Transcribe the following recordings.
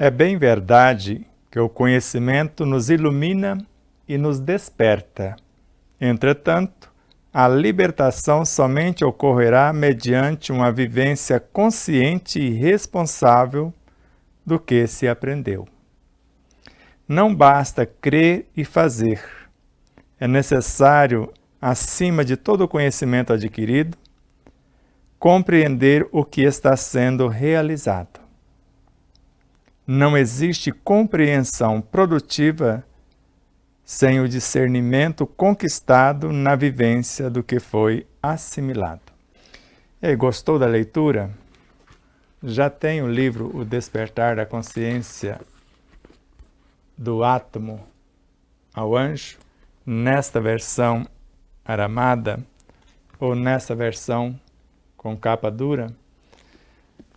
É bem verdade que o conhecimento nos ilumina e nos desperta. Entretanto, a libertação somente ocorrerá mediante uma vivência consciente e responsável do que se aprendeu. Não basta crer e fazer. É necessário, acima de todo o conhecimento adquirido, compreender o que está sendo realizado. Não existe compreensão produtiva sem o discernimento conquistado na vivência do que foi assimilado. E aí, gostou da leitura? Já tem o livro O Despertar da Consciência do Átomo ao Anjo, nesta versão aramada ou nessa versão com capa dura?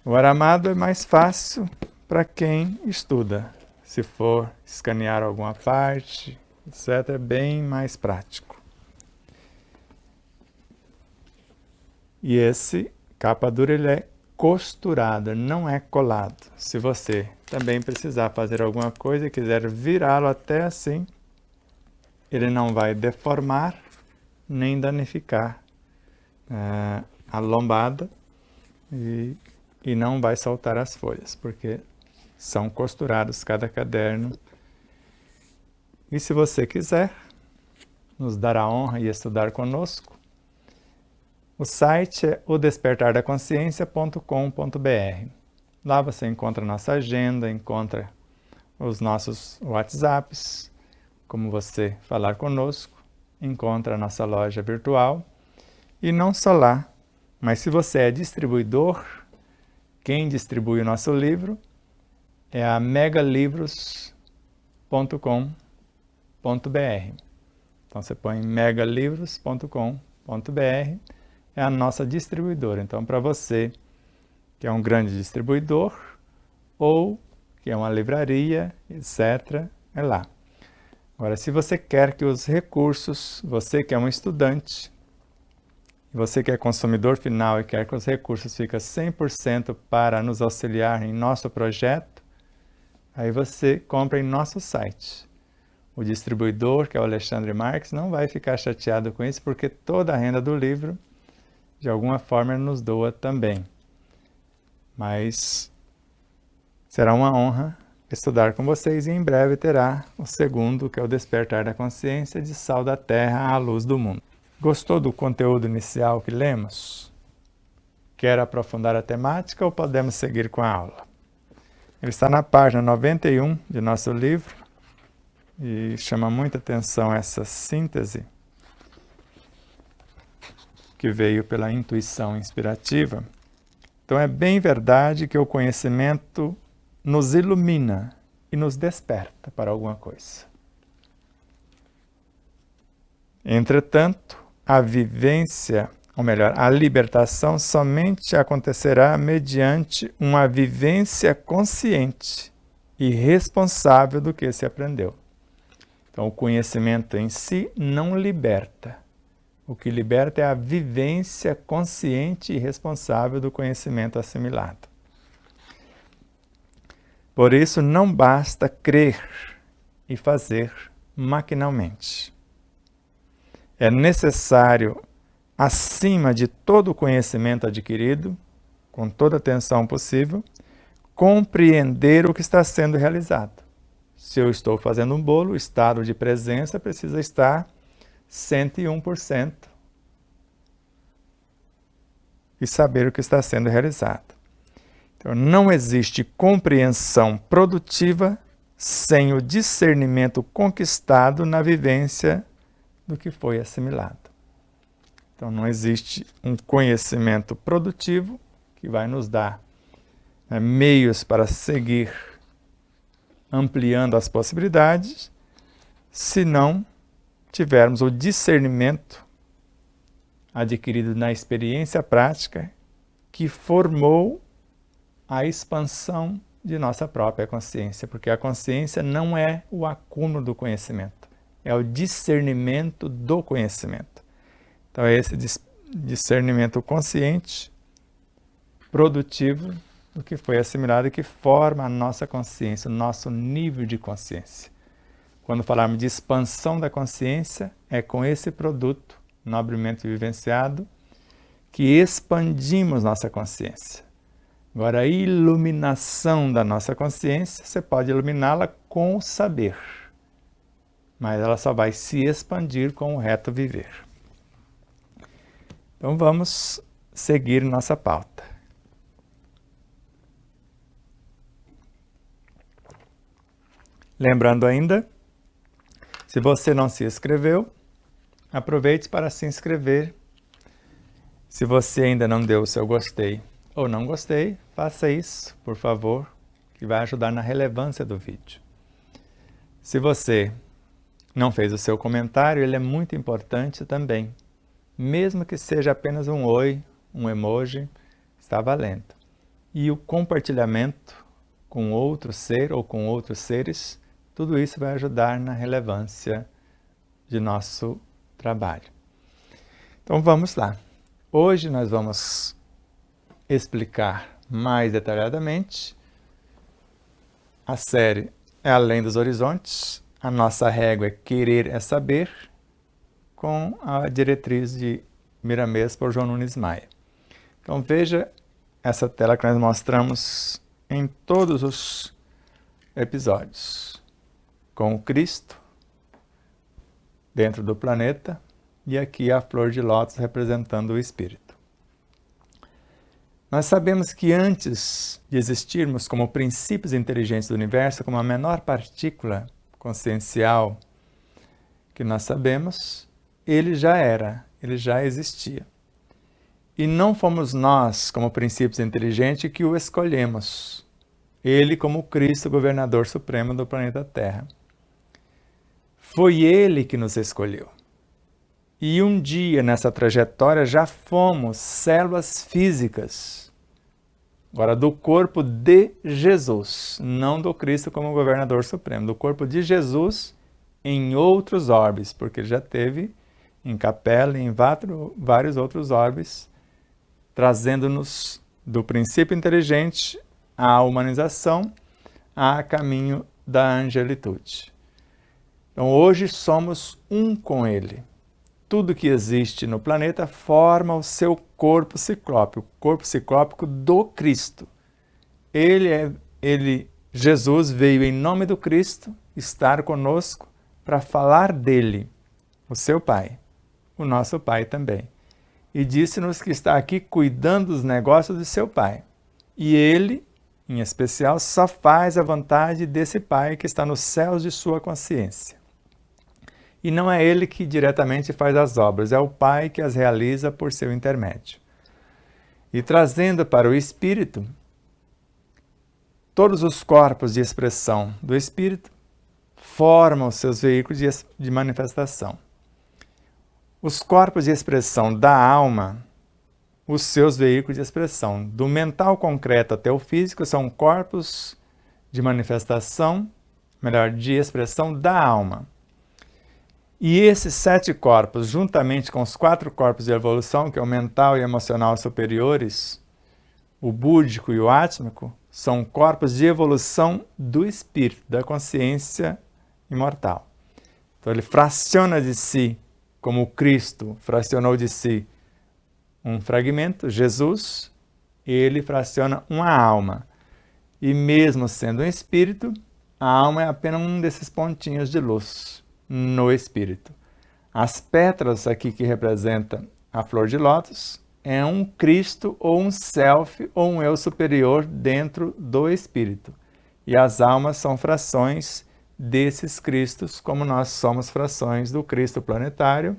O aramado é mais fácil para quem estuda. Se for escanear alguma parte, etc., é bem mais prático. E esse capa dura ele é costurado, não é colado. Se você também precisar fazer alguma coisa e quiser virá-lo até assim, ele não vai deformar nem danificar a lombada e não vai soltar as folhas, porque são costurados cada caderno. E se você quiser nos dar a honra e estudar conosco, o site é odespertardaconsciência.com.br. Lá você encontra nossa agenda, encontra os nossos WhatsApps, como você falar conosco, encontra a nossa loja virtual. E não só lá, mas se você é distribuidor, quem distribui o nosso livro é a megalivros.com.br. Então você põe megalivros.com.br, é a nossa distribuidora. Então, para você que é um grande distribuidor ou que é uma livraria, etc., é lá. Agora, se você quer que os recursos, você que é um estudante, você que é consumidor final e quer que os recursos fiquem 100% para nos auxiliar em nosso projeto, aí você compra em nosso site. O distribuidor, que é o Alexandre Marques, não vai ficar chateado com isso, porque toda a renda do livro, de alguma forma, ele nos doa também. Mas será uma honra estudar com vocês e em breve terá o segundo, que é o Despertar da Consciência, de Sal da Terra à Luz do Mundo. Gostou do conteúdo inicial que lemos? Quer aprofundar a temática ou podemos seguir com a aula? Ele está na página 91 de nosso livro e chama muita atenção essa síntese que veio pela intuição inspirativa. Então é bem verdade que o conhecimento nos ilumina e nos desperta para alguma coisa. Entretanto, a vivência, ou melhor, a libertação somente acontecerá mediante uma vivência consciente e responsável do que se aprendeu. Então, o conhecimento em si não liberta. O que liberta é a vivência consciente e responsável do conhecimento assimilado. Por isso, não basta crer e fazer maquinalmente. É necessário, acima de todo o conhecimento adquirido, com toda a atenção possível, compreender o que está sendo realizado. Se eu estou fazendo um bolo, o estado de presença precisa estar 101% e saber o que está sendo realizado. Então, não existe compreensão produtiva sem o discernimento conquistado na vivência do que foi assimilado. Então, não existe um conhecimento produtivo que vai nos dar meios para seguir ampliando as possibilidades, se não tivermos o discernimento adquirido na experiência prática que formou a expansão de nossa própria consciência, porque a consciência não é o acúmulo do conhecimento, é o discernimento do conhecimento. Então é esse discernimento consciente, produtivo, do que foi assimilado e que forma a nossa consciência, o nosso nível de consciência. Quando falarmos de expansão da consciência, é com esse produto, nobremente vivenciado, que expandimos nossa consciência. Agora, a iluminação da nossa consciência, você pode iluminá-la com o saber, mas ela só vai se expandir com o reto viver. Então vamos seguir nossa pauta. Lembrando ainda, se você não se inscreveu, aproveite para se inscrever. Se você ainda não deu o seu gostei ou não gostei, faça isso, por favor, que vai ajudar na relevância do vídeo. Se você não fez o seu comentário, ele é muito importante também. Mesmo que seja apenas um oi, um emoji, está valendo. E o compartilhamento com outro ser ou com outros seres, tudo isso vai ajudar na relevância de nosso trabalho. Então vamos lá. Hoje nós vamos explicar mais detalhadamente a série é Além dos Horizontes. A nossa régua é Querer é Saber, com a diretriz de Miramês por João Nunes Maia. Então veja essa tela que nós mostramos em todos os episódios, com o Cristo dentro do planeta e aqui a flor de lótus representando o Espírito. Nós sabemos que antes de existirmos como princípios inteligentes do universo, como a menor partícula consciencial que nós sabemos, ele já existia. E não fomos nós, como princípios inteligentes, que o escolhemos. Ele como Cristo, governador supremo do planeta Terra. Foi ele que nos escolheu. E um dia nessa trajetória já fomos células físicas. Agora, do corpo de Jesus, não do Cristo como governador supremo, do corpo de Jesus em outros orbes, porque ele já teve em Capela e em vários outros orbes, trazendo-nos do princípio inteligente à humanização, a caminho da angelitude. Então, hoje somos um com ele. Tudo que existe no planeta forma o seu corpo ciclópico, o corpo ciclópico do Cristo. Jesus veio em nome do Cristo estar conosco para falar dele, o seu Pai, o nosso Pai também. E disse-nos que está aqui cuidando dos negócios de seu Pai. E ele, em especial, só faz a vontade desse Pai que está nos céus de sua consciência. E não é ele que diretamente faz as obras, é o Pai que as realiza por seu intermédio. E trazendo para o Espírito, todos os corpos de expressão do Espírito formam os seus veículos de manifestação. Os corpos de expressão da alma, os seus veículos de expressão, do mental concreto até o físico, são corpos de manifestação, de expressão da alma. E esses 7 corpos, juntamente com os 4 corpos de evolução, que é o mental e emocional superiores, o búdico e o átmico, são corpos de evolução do espírito, da consciência imortal. Então ele fraciona de si, como o Cristo fracionou de si um fragmento, Jesus, ele fraciona uma alma. E mesmo sendo um espírito, a alma é apenas um desses pontinhos de luz no espírito. As pétalas aqui que representam a flor de lótus é um Cristo ou um self ou um eu superior dentro do espírito. E as almas são frações desses Cristos, como nós somos frações do Cristo planetário,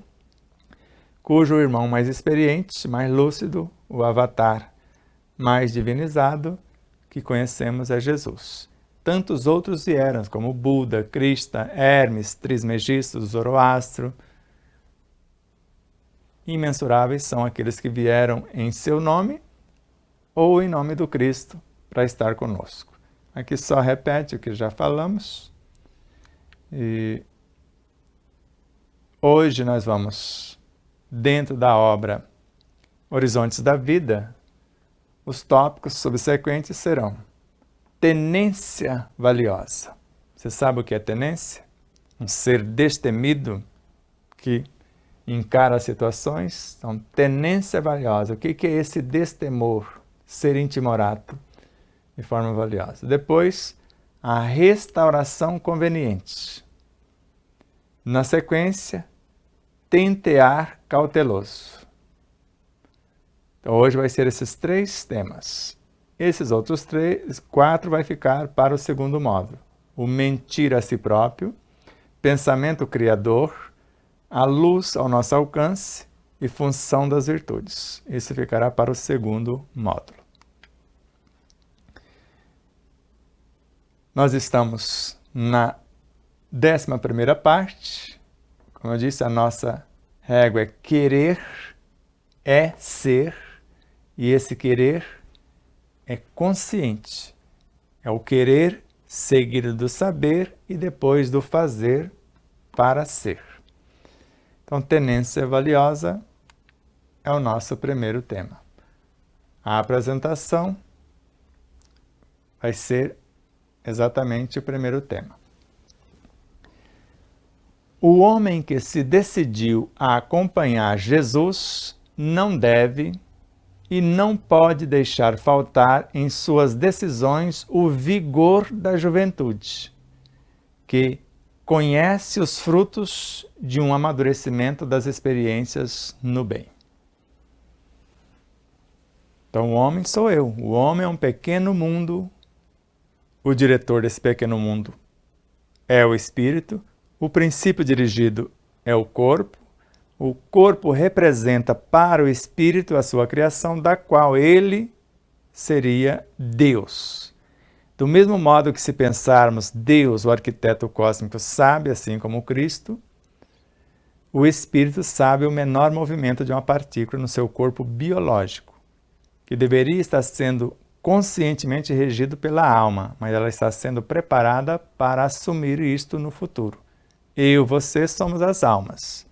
cujo irmão mais experiente, mais lúcido, o avatar mais divinizado que conhecemos é Jesus. Tantos outros vieram, como Buda, Krishna, Hermes, Trismegisto, Zoroastro. Imensuráveis são aqueles que vieram em seu nome ou em nome do Cristo para estar conosco. Aqui só repete o que já falamos. E hoje nós vamos, dentro da obra Horizontes da Vida, os tópicos subsequentes serão tenência valiosa. Você sabe o que é tenência? Um ser destemido que encara as situações. Então, tenência valiosa. O que é esse destemor? Ser intimorato de forma valiosa. Depois, a restauração conveniente. Na sequência, tentear cauteloso. Então, hoje vai ser esses 3 temas. Esses outros 4 vai ficar para o segundo módulo. O mentir a si próprio, pensamento criador, a luz ao nosso alcance e função das virtudes. Isso ficará para o segundo módulo. Nós estamos na 11ª parte. Como eu disse, a nossa régua é querer, é ser, e esse querer é consciente. É o querer seguido do saber e depois do fazer para ser. Então, tenência valiosa é o nosso primeiro tema. A apresentação vai ser exatamente o primeiro tema. O homem que se decidiu a acompanhar Jesus não deve e não pode deixar faltar em suas decisões o vigor da juventude, que conhece os frutos de um amadurecimento das experiências no bem. Então, o homem sou eu. O homem é um pequeno mundo. O diretor desse pequeno mundo é o espírito. O princípio dirigido é o corpo. O corpo representa para o espírito a sua criação, da qual ele seria Deus. Do mesmo modo que, se pensarmos Deus, o arquiteto cósmico, sabe, assim como Cristo, o espírito sabe o menor movimento de uma partícula no seu corpo biológico, que deveria estar sendo conscientemente regido pela alma, mas ela está sendo preparada para assumir isto no futuro. Eu, você, somos as almas.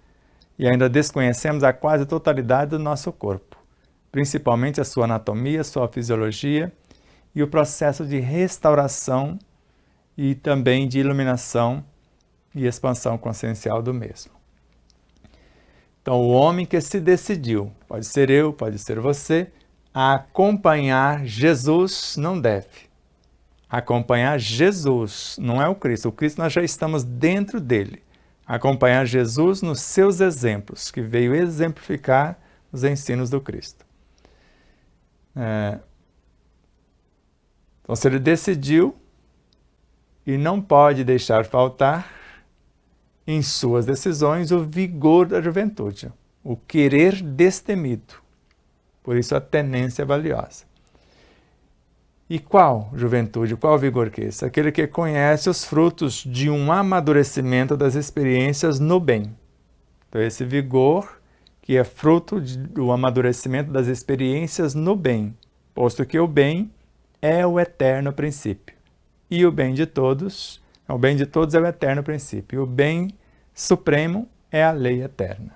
E ainda desconhecemos a quase totalidade do nosso corpo, principalmente a sua anatomia, sua fisiologia e o processo de restauração e também de iluminação e expansão consciencial do mesmo. Então, o homem que se decidiu, pode ser eu, pode ser você, a acompanhar Jesus não deve. Acompanhar Jesus, não é o Cristo. O Cristo nós já estamos dentro dele. Acompanhar Jesus nos seus exemplos, que veio exemplificar os ensinos do Cristo. Então, se ele decidiu e não pode deixar faltar em suas decisões o vigor da juventude, o querer destemido. Por isso a tenência valiosa. E qual juventude, qual vigor que é esse? Aquele que conhece os frutos de um amadurecimento das experiências no bem. Então, esse vigor que é fruto do amadurecimento das experiências no bem, posto que o bem é o eterno princípio. E o bem de todos é o eterno princípio. E o bem supremo é a lei eterna.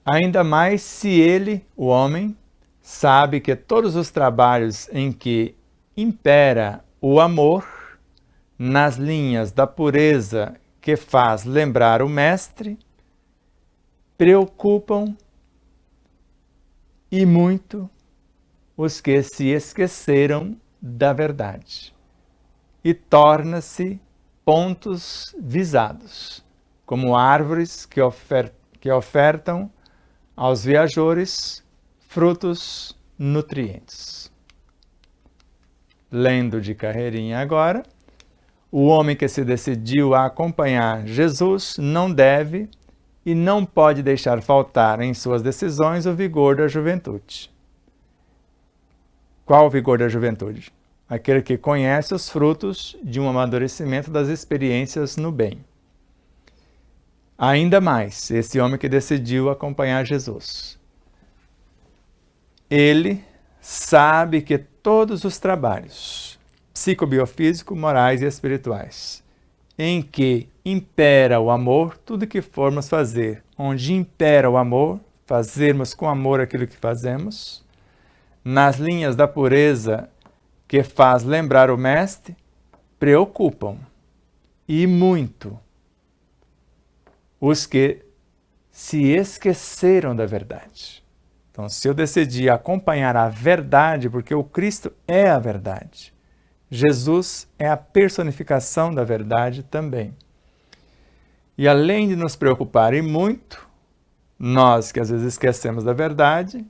Ainda mais se ele, o homem, sabe que todos os trabalhos em que impera o amor, nas linhas da pureza que faz lembrar o mestre, preocupam e muito os que se esqueceram da verdade, e torna-se pontos visados, como árvores que ofertam aos viajores frutos nutrientes. Lendo de carreirinha agora, o homem que se decidiu a acompanhar Jesus não deve e não pode deixar faltar em suas decisões o vigor da juventude. Qual o vigor da juventude? Aquele que conhece os frutos de um amadurecimento das experiências no bem. Ainda mais, esse homem que decidiu acompanhar Jesus. Ele sabe que todos os trabalhos psicobiofísicos, morais e espirituais, em que impera o amor, tudo que formos fazer, onde impera o amor, fazermos com amor aquilo que fazemos, nas linhas da pureza que faz lembrar o Mestre, preocupam, e muito, os que se esqueceram da verdade. Então, se eu decidir acompanhar a verdade, porque o Cristo é a verdade, Jesus é a personificação da verdade também. E além de nos preocupar e muito, nós que às vezes esquecemos da verdade,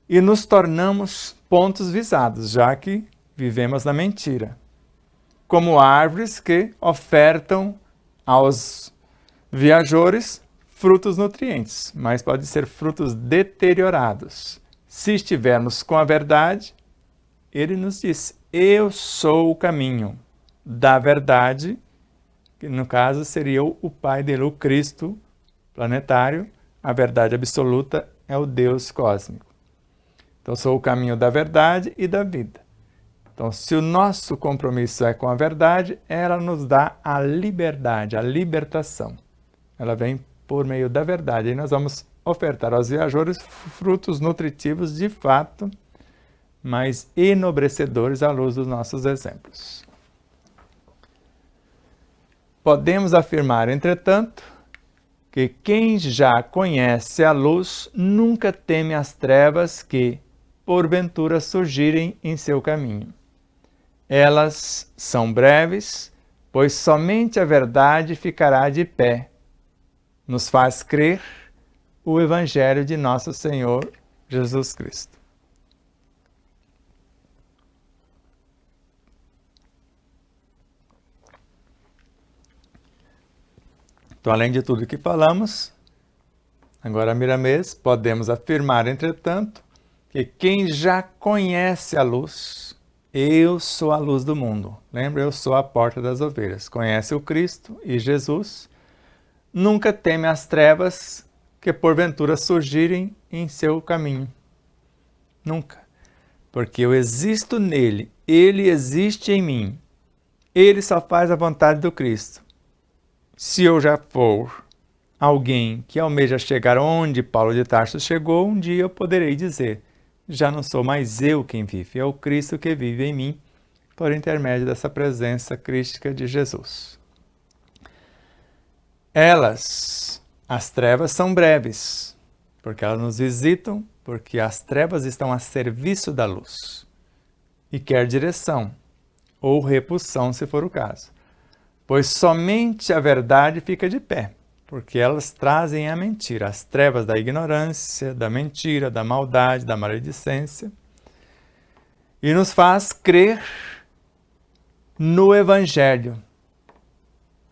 e nos tornamos pontos visados, já que vivemos na mentira. Como árvores que ofertam aos viajores frutos nutrientes, mas pode ser frutos deteriorados. Se estivermos com a verdade, ele nos diz, eu sou o caminho da verdade, que no caso seria o Pai dele, o Cristo planetário, a verdade absoluta é o Deus cósmico. Então, sou o caminho da verdade e da vida. Então, se o nosso compromisso é com a verdade, ela nos dá a liberdade, a libertação. Ela vem por meio da verdade. E nós vamos ofertar aos viajores frutos nutritivos de fato, mas enobrecedores à luz dos nossos exemplos. Podemos afirmar, entretanto, que quem já conhece a luz nunca teme as trevas que, porventura, surgirem em seu caminho. Elas são breves, pois somente a verdade ficará de pé. Nos faz crer o Evangelho de nosso Senhor Jesus Cristo. Então, além de tudo que falamos, agora, Miramês, podemos afirmar, entretanto, que quem já conhece a luz, eu sou a luz do mundo. Lembra, eu sou a porta das ovelhas. Conhece o Cristo e Jesus, nunca teme as trevas que porventura surgirem em seu caminho. Nunca. Porque eu existo nele, ele existe em mim. Ele só faz a vontade do Cristo. Se eu já for alguém que almeja chegar onde Paulo de Tarso chegou, um dia eu poderei dizer, já não sou mais eu quem vive, é o Cristo que vive em mim, por intermédio dessa presença crística de Jesus. As trevas são breves, porque elas nos visitam, porque as trevas estão a serviço da luz, e quer direção, ou repulsão, se for o caso. Pois somente a verdade fica de pé, porque elas trazem a mentira, as trevas da ignorância, da mentira, da maldade, da maledicência, e nos faz crer no Evangelho.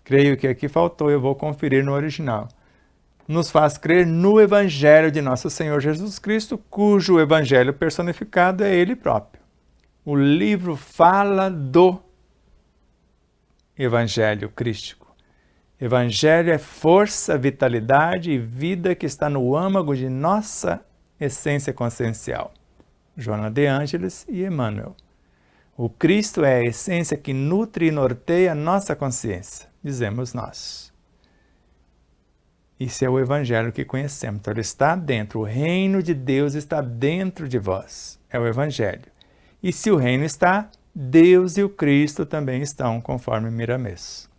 Creio que aqui faltou, eu vou conferir no original. Nos faz crer no Evangelho de nosso Senhor Jesus Cristo, cujo Evangelho personificado é Ele próprio. O livro fala do Evangelho crístico. Evangelho é força, vitalidade e vida que está no âmago de nossa essência consciencial. Joana de Ângeles e Emmanuel. O Cristo é a essência que nutre e norteia nossa consciência, dizemos nós. Isso é o Evangelho que conhecemos. Então, ele está dentro. O reino de Deus está dentro de vós. É o Evangelho. E se o reino está, Deus e o Cristo também estão, conforme Miramês.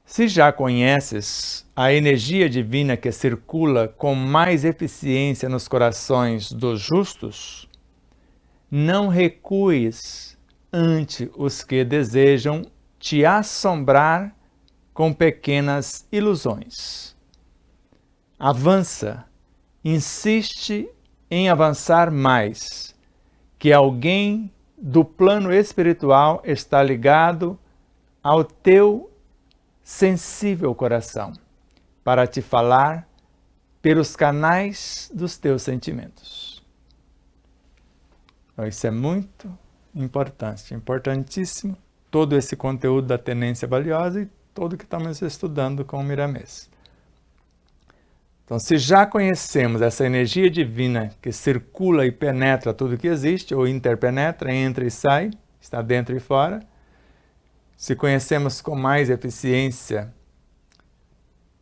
Se já conheces a energia divina que circula com mais eficiência nos corações dos justos, não recues ante os que desejam te assombrar com pequenas ilusões. Avança, insiste em avançar mais, que alguém do plano espiritual está ligado ao teu sensível coração, para te falar pelos canais dos teus sentimentos. Então, isso é muito importante, importantíssimo, todo esse conteúdo da Tenência Valiosa e todo que estamos estudando com o Miramês. Então, se já conhecemos essa energia divina que circula e penetra tudo que existe, ou interpenetra, entra e sai, está dentro e fora, se conhecemos com mais eficiência,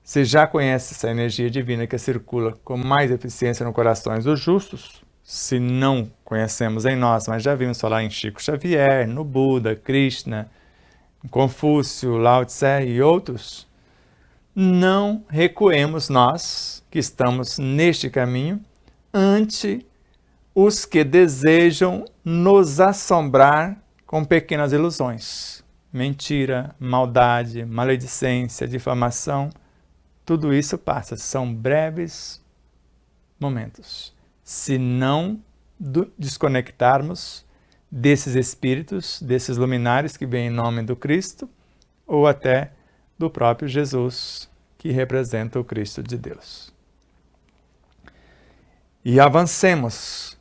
se já conhece essa energia divina que circula com mais eficiência nos corações dos justos, se não conhecemos em nós, mas já vimos falar em Chico Xavier, no Buda, Krishna, Confúcio, Lao Tse e outros, não recuemos nós, que estamos neste caminho, ante os que desejam nos assombrar com pequenas ilusões. Mentira, maldade, maledicência, difamação, tudo isso passa, são breves momentos. Se não desconectarmos desses espíritos, desses luminares que vêm em nome do Cristo, ou até do próprio Jesus, que representa o Cristo de Deus. E avancemos,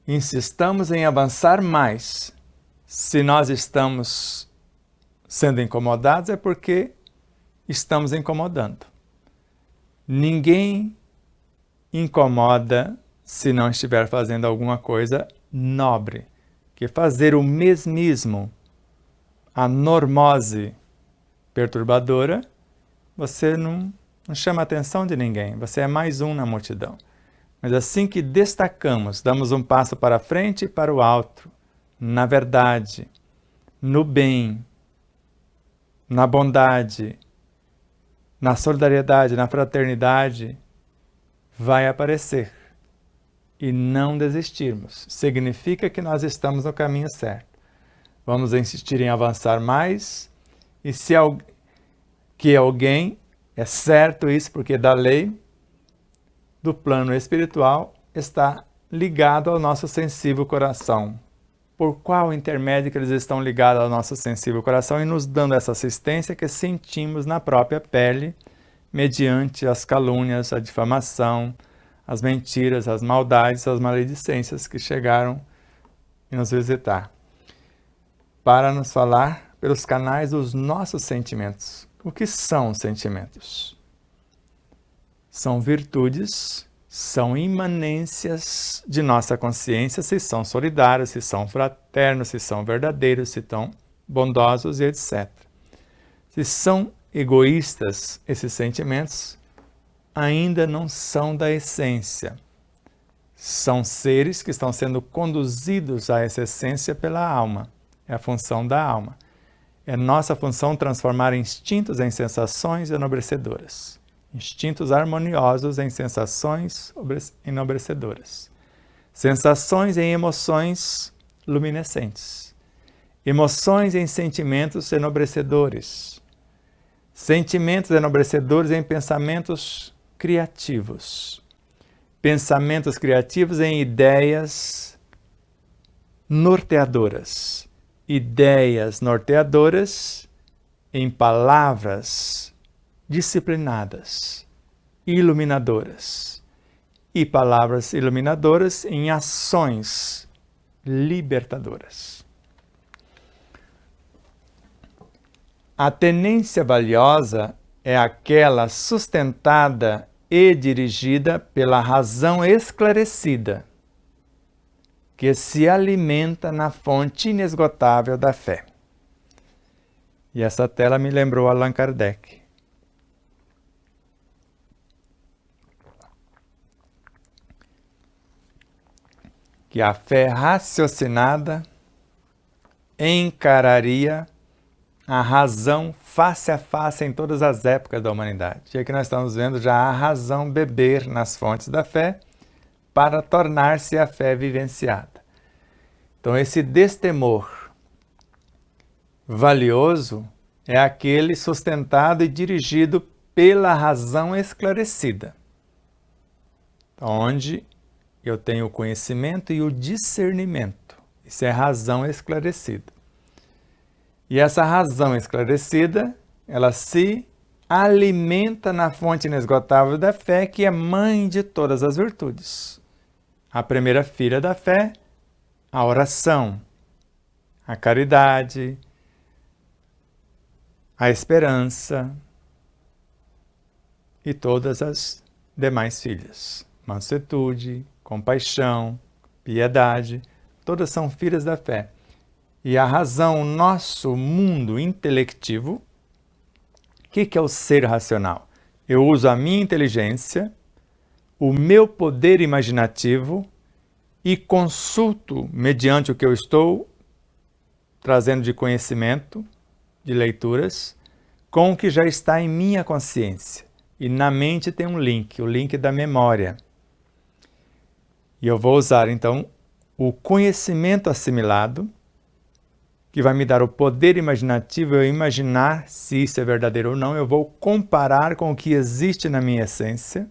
insistamos em avançar mais. Se nós estamos sendo incomodados, é porque estamos incomodando. Ninguém incomoda se não estiver fazendo alguma coisa nobre. Que fazer o mesmismo, a normose perturbadora, você não chama a atenção de ninguém, você é mais um na multidão. Mas assim que destacamos, damos um passo para frente e para o alto, na verdade, no bem, na bondade, na solidariedade, na fraternidade, vai aparecer. E não desistirmos. Significa que nós estamos no caminho certo. Vamos insistir em avançar mais. E se que alguém, é certo isso, porque da lei do plano espiritual está ligado ao nosso sensível coração. Por qual intermédio que eles estão ligados ao nosso sensível coração e nos dando essa assistência que sentimos na própria pele, mediante as calúnias, a difamação, as mentiras, as maldades, as maledicências que chegaram a nos visitar, para nos falar pelos canais dos nossos sentimentos. O que são os sentimentos? São virtudes, são imanências de nossa consciência, se são solidários, se são fraternos, se são verdadeiros, se são bondosos e etc. Se são egoístas, esses sentimentos ainda não são da essência. São seres que estão sendo conduzidos a essa essência pela alma. É a função da alma. É nossa função transformar instintos em sensações enobrecedoras. Instintos harmoniosos em sensações enobrecedoras. Sensações em emoções luminescentes. Emoções em sentimentos enobrecedores. Sentimentos enobrecedores em pensamentos criativos. Pensamentos criativos em ideias norteadoras. Ideias norteadoras em palavras disciplinadas, iluminadoras. E palavras iluminadoras em ações libertadoras. A tenência valiosa é aquela sustentada e dirigida pela razão esclarecida, que se alimenta na fonte inesgotável da fé. E essa tela me lembrou Allan Kardec. Que a fé raciocinada encararia a razão face a face em todas as épocas da humanidade. E aqui nós estamos vendo já a razão beber nas fontes da fé para tornar-se a fé vivenciada. Então esse destemor valioso é aquele sustentado e dirigido pela razão esclarecida, onde eu tenho o conhecimento e o discernimento. Isso é razão esclarecida. E essa razão esclarecida, ela se alimenta na fonte inesgotável da fé, que é mãe de todas as virtudes. A primeira filha da fé, a oração, a caridade, a esperança e todas as demais filhas. Mansuetude, compaixão, piedade, todas são filhas da fé. E a razão, o nosso mundo intelectivo, o que é o ser racional? Eu uso a minha inteligência, o meu poder imaginativo e consulto, mediante o que eu estou trazendo de conhecimento, de leituras, com o que já está em minha consciência. E na mente tem um link, o link da memória. E eu vou usar, então, o conhecimento assimilado, que vai me dar o poder imaginativo, eu imaginar se isso é verdadeiro ou não, eu vou comparar com o que existe na minha essência,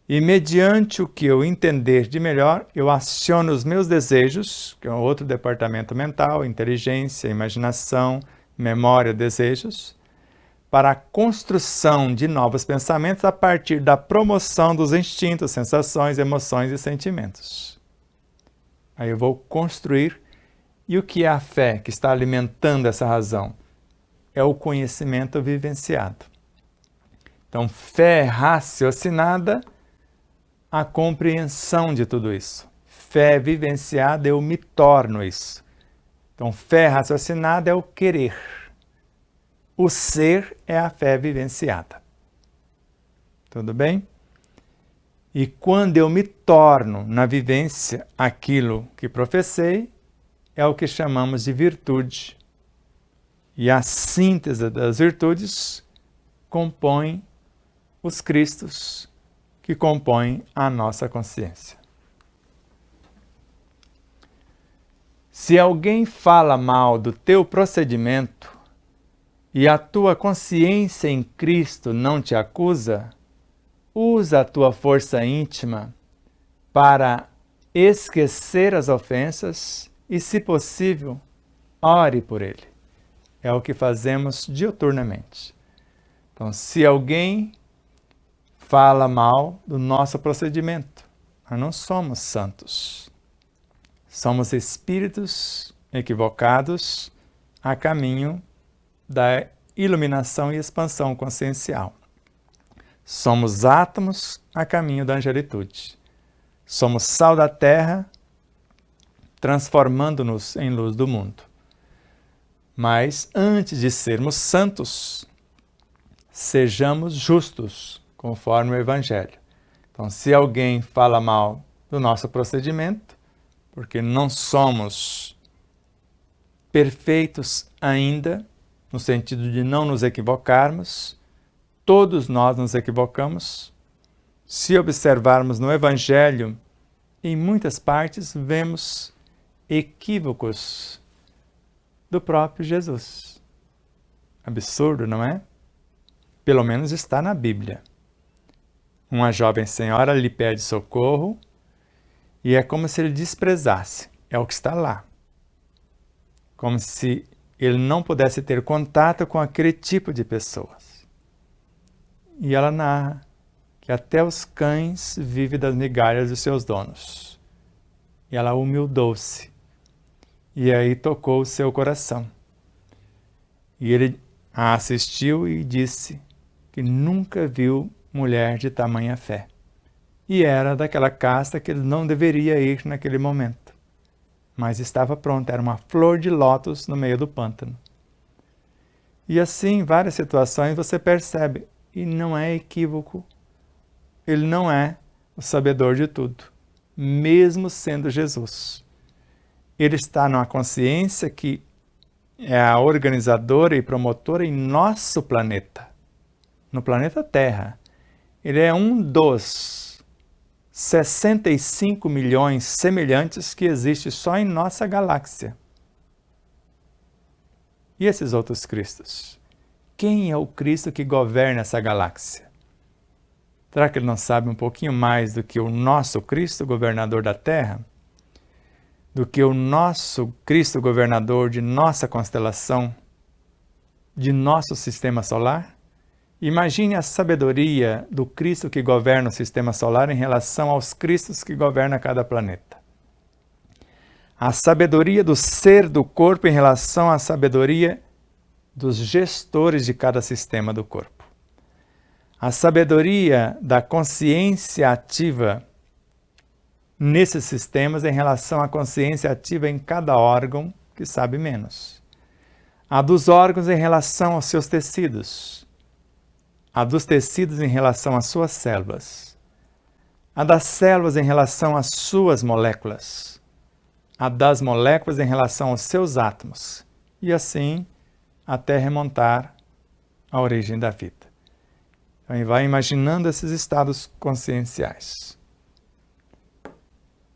e mediante o que eu entender de melhor, eu aciono os meus desejos, que é um outro departamento mental, inteligência, imaginação, memória, desejos, para a construção de novos pensamentos a partir da promoção dos instintos, sensações, emoções e sentimentos. Aí eu vou construir. E o que é a fé que está alimentando essa razão? É o conhecimento vivenciado. Então, fé raciocinada, a compreensão de tudo isso. Fé vivenciada, eu me torno isso. Então, fé raciocinada é o querer. O ser é a fé vivenciada. Tudo bem? E quando eu me torno na vivência aquilo que professei, é o que chamamos de virtude. E a síntese das virtudes compõe os Cristos que compõem a nossa consciência. Se alguém fala mal do teu procedimento e a tua consciência em Cristo não te acusa, usa a tua força íntima para esquecer as ofensas e, se possível, ore por ele. É o que fazemos diuturnamente. Então, se alguém fala mal do nosso procedimento, nós não somos santos. Somos espíritos equivocados a caminho da iluminação e expansão consciencial. Somos átomos a caminho da angelitude. Somos sal da terra, transformando-nos em luz do mundo. Mas, antes de sermos santos, sejamos justos, conforme o Evangelho. Então, se alguém fala mal do nosso procedimento, porque não somos perfeitos ainda, no sentido de não nos equivocarmos, todos nós nos equivocamos. Se observarmos no Evangelho, em muitas partes vemos equívocos do próprio Jesus. Absurdo, não é? Pelo menos está na Bíblia. Uma jovem senhora lhe pede socorro e é como se ele desprezasse. É o que está lá. Como se ele não pudesse ter contato com aquele tipo de pessoas. E ela narra que até os cães vivem das migalhas dos seus donos. E ela humildou-se. E aí tocou o seu coração. E ele a assistiu e disse que nunca viu mulher de tamanha fé. E era daquela casta que ele não deveria ir naquele momento. Mas estava pronta, era uma flor de lótus no meio do pântano. E assim, em várias situações você percebe, e não é equívoco, ele não é o sabedor de tudo, mesmo sendo Jesus. Ele está numa consciência que é a organizadora e promotora em nosso planeta, no planeta Terra. Ele é um dos 65 milhões semelhantes que existe só em nossa galáxia. E esses outros Cristos? Quem é o Cristo que governa essa galáxia? Será que ele não sabe um pouquinho mais do que o nosso Cristo, governador da Terra? Do que o nosso Cristo, governador de nossa constelação, de nosso sistema solar? Imagine a sabedoria do Cristo que governa o sistema solar em relação aos Cristos que governam cada planeta. A sabedoria do ser do corpo em relação à sabedoria dos gestores de cada sistema do corpo. A sabedoria da consciência ativa nesses sistemas em relação à consciência ativa em cada órgão que sabe menos. A dos órgãos em relação aos seus tecidos. A dos tecidos em relação às suas células. A das células em relação às suas moléculas. A das moléculas em relação aos seus átomos. E assim, até remontar à origem da vida. Então, vai imaginando esses estados conscienciais.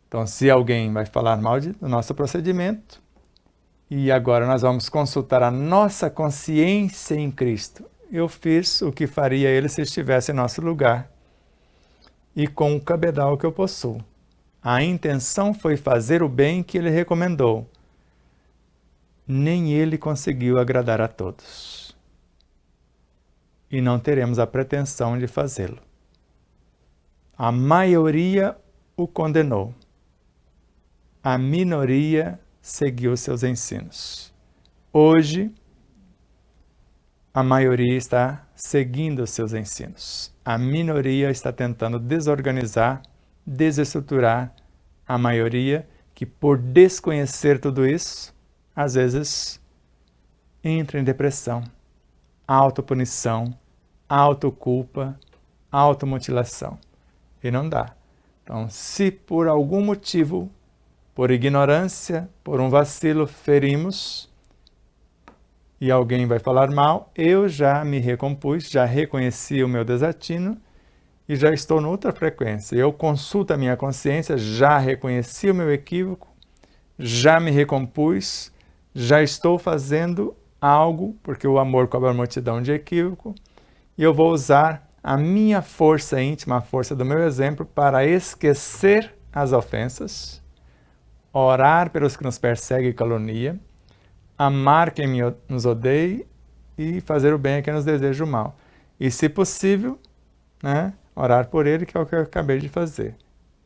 Então, se alguém vai falar mal do nosso procedimento, e agora nós vamos consultar a nossa consciência em Cristo. Eu fiz o que faria ele se estivesse em nosso lugar, e com o cabedal que eu possuo. A intenção foi fazer o bem que ele recomendou. Nem ele conseguiu agradar a todos. E não teremos a pretensão de fazê-lo. A maioria o condenou. A minoria seguiu seus ensinos. Hoje, a maioria está seguindo seus ensinos. A minoria está tentando desorganizar, desestruturar a maioria que, por desconhecer tudo isso, às vezes entra em depressão, autopunição, autoculpa, automutilação. E não dá. Então, se por algum motivo, por ignorância, por um vacilo, ferimos e alguém vai falar mal, eu já me recompus, já reconheci o meu desatino e já estou noutra frequência. Eu consulto a minha consciência, já reconheci o meu equívoco, já me recompus, já estou fazendo algo, porque o amor cobre a multidão de equívoco, e eu vou usar a minha força íntima, a força do meu exemplo, para esquecer as ofensas, orar pelos que nos perseguem e caluniam, amar quem nos odeia e fazer o bem a quem nos deseja o mal. E, se possível, orar por ele, que é o que eu acabei de fazer.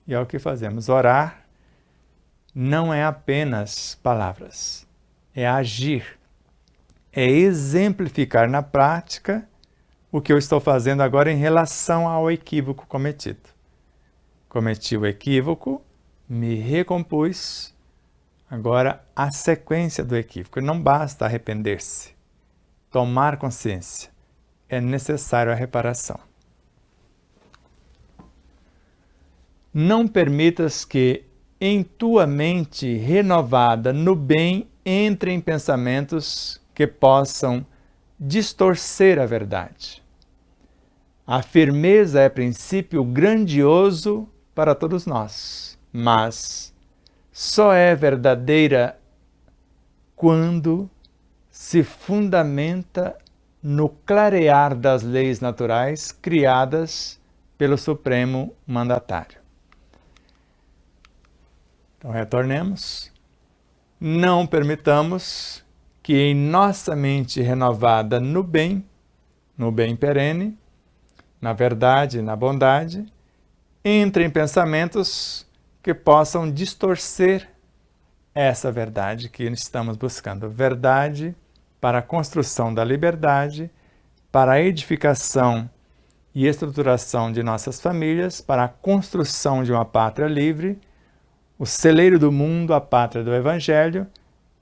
E é o que fazemos. Orar não é apenas palavras, é agir, é exemplificar na prática o que eu estou fazendo agora em relação ao equívoco cometido. Cometi o equívoco, me recompus, agora a sequência do equívoco. Não basta arrepender-se, tomar consciência, é necessário a reparação. Não permitas que em tua mente renovada no bem entrem pensamentos que possam distorcer a verdade. A firmeza é princípio grandioso para todos nós, mas só é verdadeira quando se fundamenta no clarear das leis naturais criadas pelo Supremo Mandatário. Então, retornemos. Não permitamos que em nossa mente renovada no bem perene, na verdade e na bondade, entrem pensamentos que possam distorcer essa verdade que estamos buscando. Verdade para a construção da liberdade, para a edificação e estruturação de nossas famílias, para a construção de uma pátria livre, o celeiro do mundo, a pátria do Evangelho,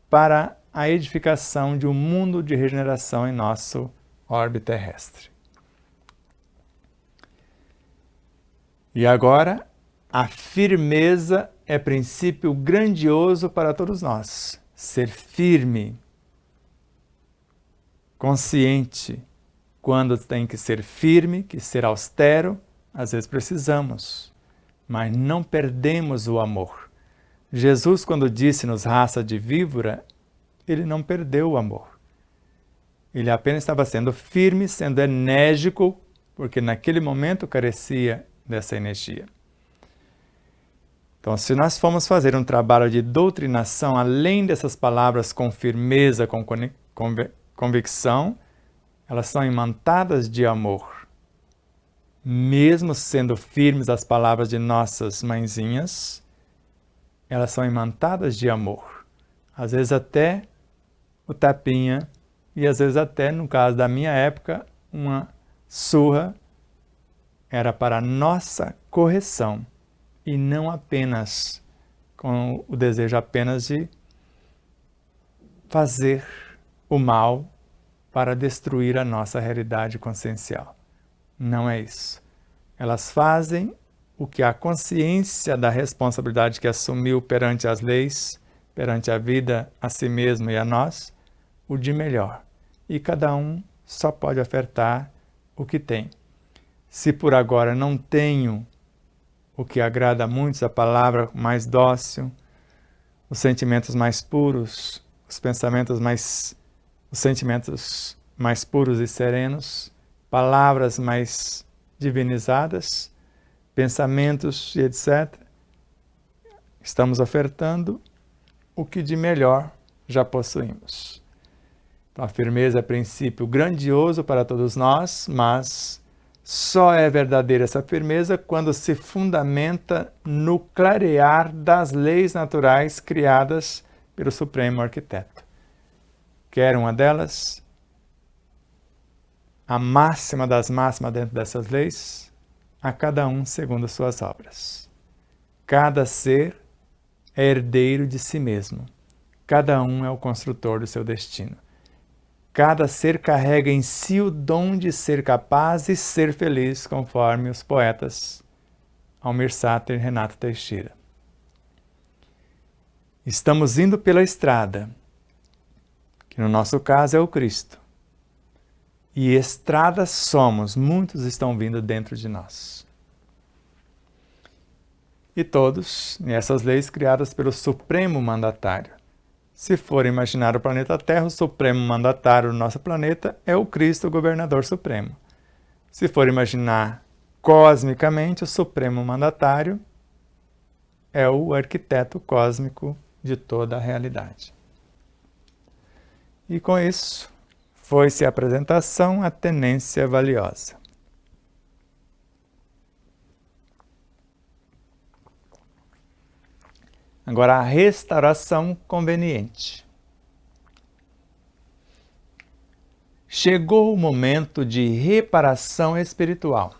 para a edificação de um mundo de regeneração em nosso orbe terrestre. E agora, a firmeza é princípio grandioso para todos nós. Ser firme, consciente, quando tem que ser firme, que ser austero, às vezes precisamos, mas não perdemos o amor. Jesus, quando disse-nos raça de víbora, ele não perdeu o amor. Ele apenas estava sendo firme, sendo enérgico, porque naquele momento carecia dessa energia. Então, se nós formos fazer um trabalho de doutrinação, além dessas palavras com firmeza, com convicção, elas são imantadas de amor. Mesmo sendo firmes as palavras de nossas mãezinhas, elas são imantadas de amor. Às vezes até o tapinha, e às vezes até, no caso da minha época, uma surra, era para nossa correção, e não apenas com o desejo apenas de fazer o mal para destruir a nossa realidade consciencial. Não é isso. Elas fazem o que a consciência da responsabilidade que assumiu perante as leis, perante a vida, a si mesmo e a nós, o de melhor. E cada um só pode ofertar o que tem. Se por agora não tenho o que agrada a muitos, a palavra mais dócil, os sentimentos mais puros, os sentimentos mais puros e serenos, palavras mais divinizadas, pensamentos e etc. Estamos ofertando o que de melhor já possuímos. Então, a firmeza é princípio grandioso para todos nós, mas só é verdadeira essa firmeza quando se fundamenta no clarear das leis naturais criadas pelo Supremo Arquiteto. Quer uma delas, a máxima das máximas dentro dessas leis, a cada um segundo suas obras. Cada ser é herdeiro de si mesmo. Cada um é o construtor do seu destino. Cada ser carrega em si o dom de ser capaz e ser feliz, conforme os poetas Almir Sater e Renato Teixeira. Estamos indo pela estrada, que no nosso caso é o Cristo. E estrada somos, muitos estão vindo dentro de nós. E todos, nessas leis criadas pelo Supremo Mandatário. Se for imaginar o planeta Terra, o Supremo Mandatário do nosso planeta é o Cristo, o Governador Supremo. Se for imaginar cosmicamente, o Supremo Mandatário é o arquiteto cósmico de toda a realidade. E com isso, foi-se a apresentação a tenência valiosa. Agora, a restauração conveniente. Chegou o momento de reparação espiritual.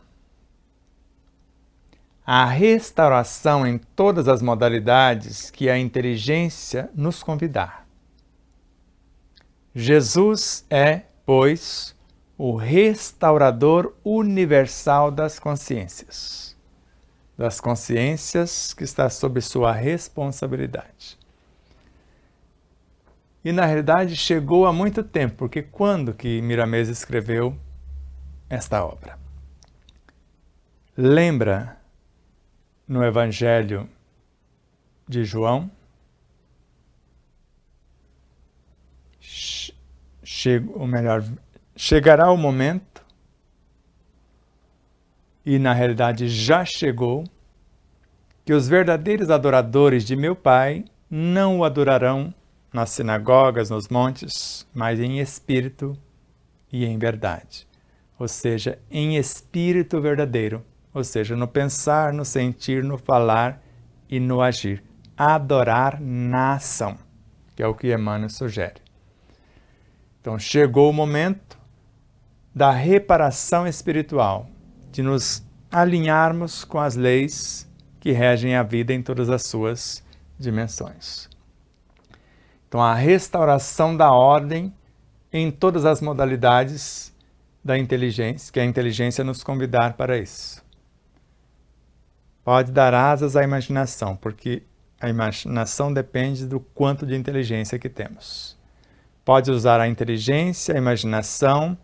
A restauração em todas as modalidades que a inteligência nos convidar. Jesus é, pois, o restaurador universal das consciências que está sob sua responsabilidade. E na realidade chegou há muito tempo, porque quando que Miramês escreveu esta obra? Lembra no Evangelho de João? Chegará o momento, e na realidade já chegou, que os verdadeiros adoradores de meu Pai não o adorarão nas sinagogas, nos montes, mas em espírito e em verdade. Ou seja, em espírito verdadeiro, ou seja, no pensar, no sentir, no falar e no agir. Adorar na ação, que é o que Emmanuel sugere. Então, chegou o momento da reparação espiritual, de nos alinharmos com as leis que regem a vida em todas as suas dimensões. Então, a restauração da ordem em todas as modalidades da inteligência, que a inteligência nos convidar para isso. Pode dar asas à imaginação, porque a imaginação depende do quanto de inteligência que temos. Pode usar a inteligência, a imaginação,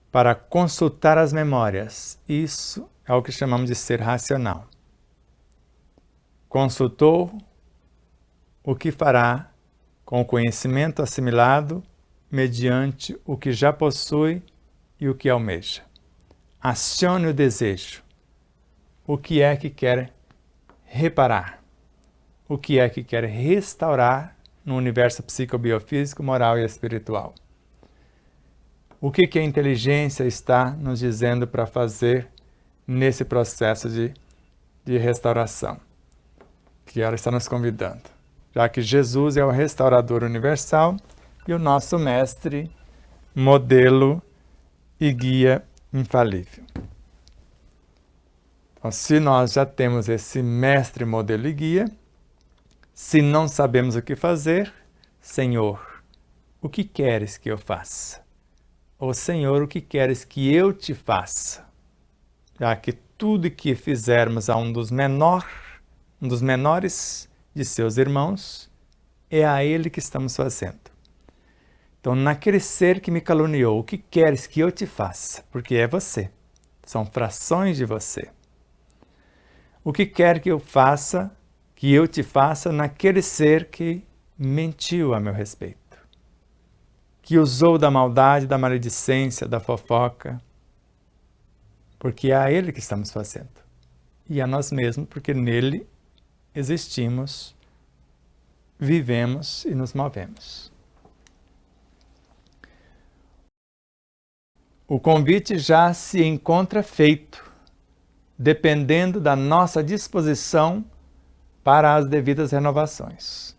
para consultar as memórias. Isso é o que chamamos de ser racional. Consultou o que fará com o conhecimento assimilado mediante o que já possui e o que almeja. Acione o desejo. O que é que quer reparar? O que é que quer restaurar no universo psicobiofísico, moral e espiritual? O que a inteligência está nos dizendo para fazer nesse processo de restauração? Que ela está nos convidando. Já que Jesus é o restaurador universal e o nosso mestre, modelo e guia infalível. Então, se nós já temos esse mestre, modelo e guia, se não sabemos o que fazer, Senhor, o que queres que eu faça? Ou Senhor, o que queres que eu te faça? Já que tudo que fizermos a um dos menores de seus irmãos, é a ele que estamos fazendo. Então, naquele ser que me caluniou, o que queres que eu te faça? Porque é você. São frações de você. O que quer que eu faça, que eu te faça naquele ser que mentiu a meu respeito? Que usou da maldade, da maledicência, da fofoca? Porque é a ele que estamos fazendo. E a nós mesmos, porque nele existimos, vivemos e nos movemos. O convite já se encontra feito, dependendo da nossa disposição para as devidas renovações.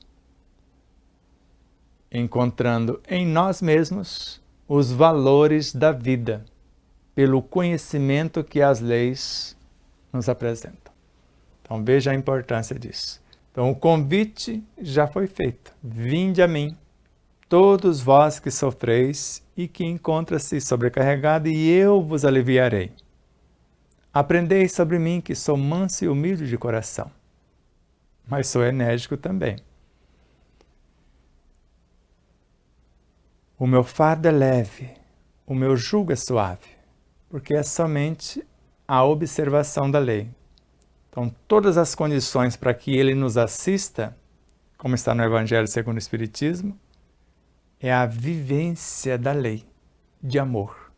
Encontrando em nós mesmos os valores da vida, pelo conhecimento que as leis nos apresentam. Então veja a importância disso. Então o convite já foi feito. Vinde a mim, todos vós que sofreis e que encontra-se sobrecarregado, e eu vos aliviarei. Aprendei sobre mim, que sou manso e humilde de coração, mas sou enérgico também. O meu fardo é leve, o meu jugo é suave, porque é somente a observação da lei. Então, todas as condições para que ele nos assista, como está no Evangelho segundo o Espiritismo, é a vivência da lei de amor,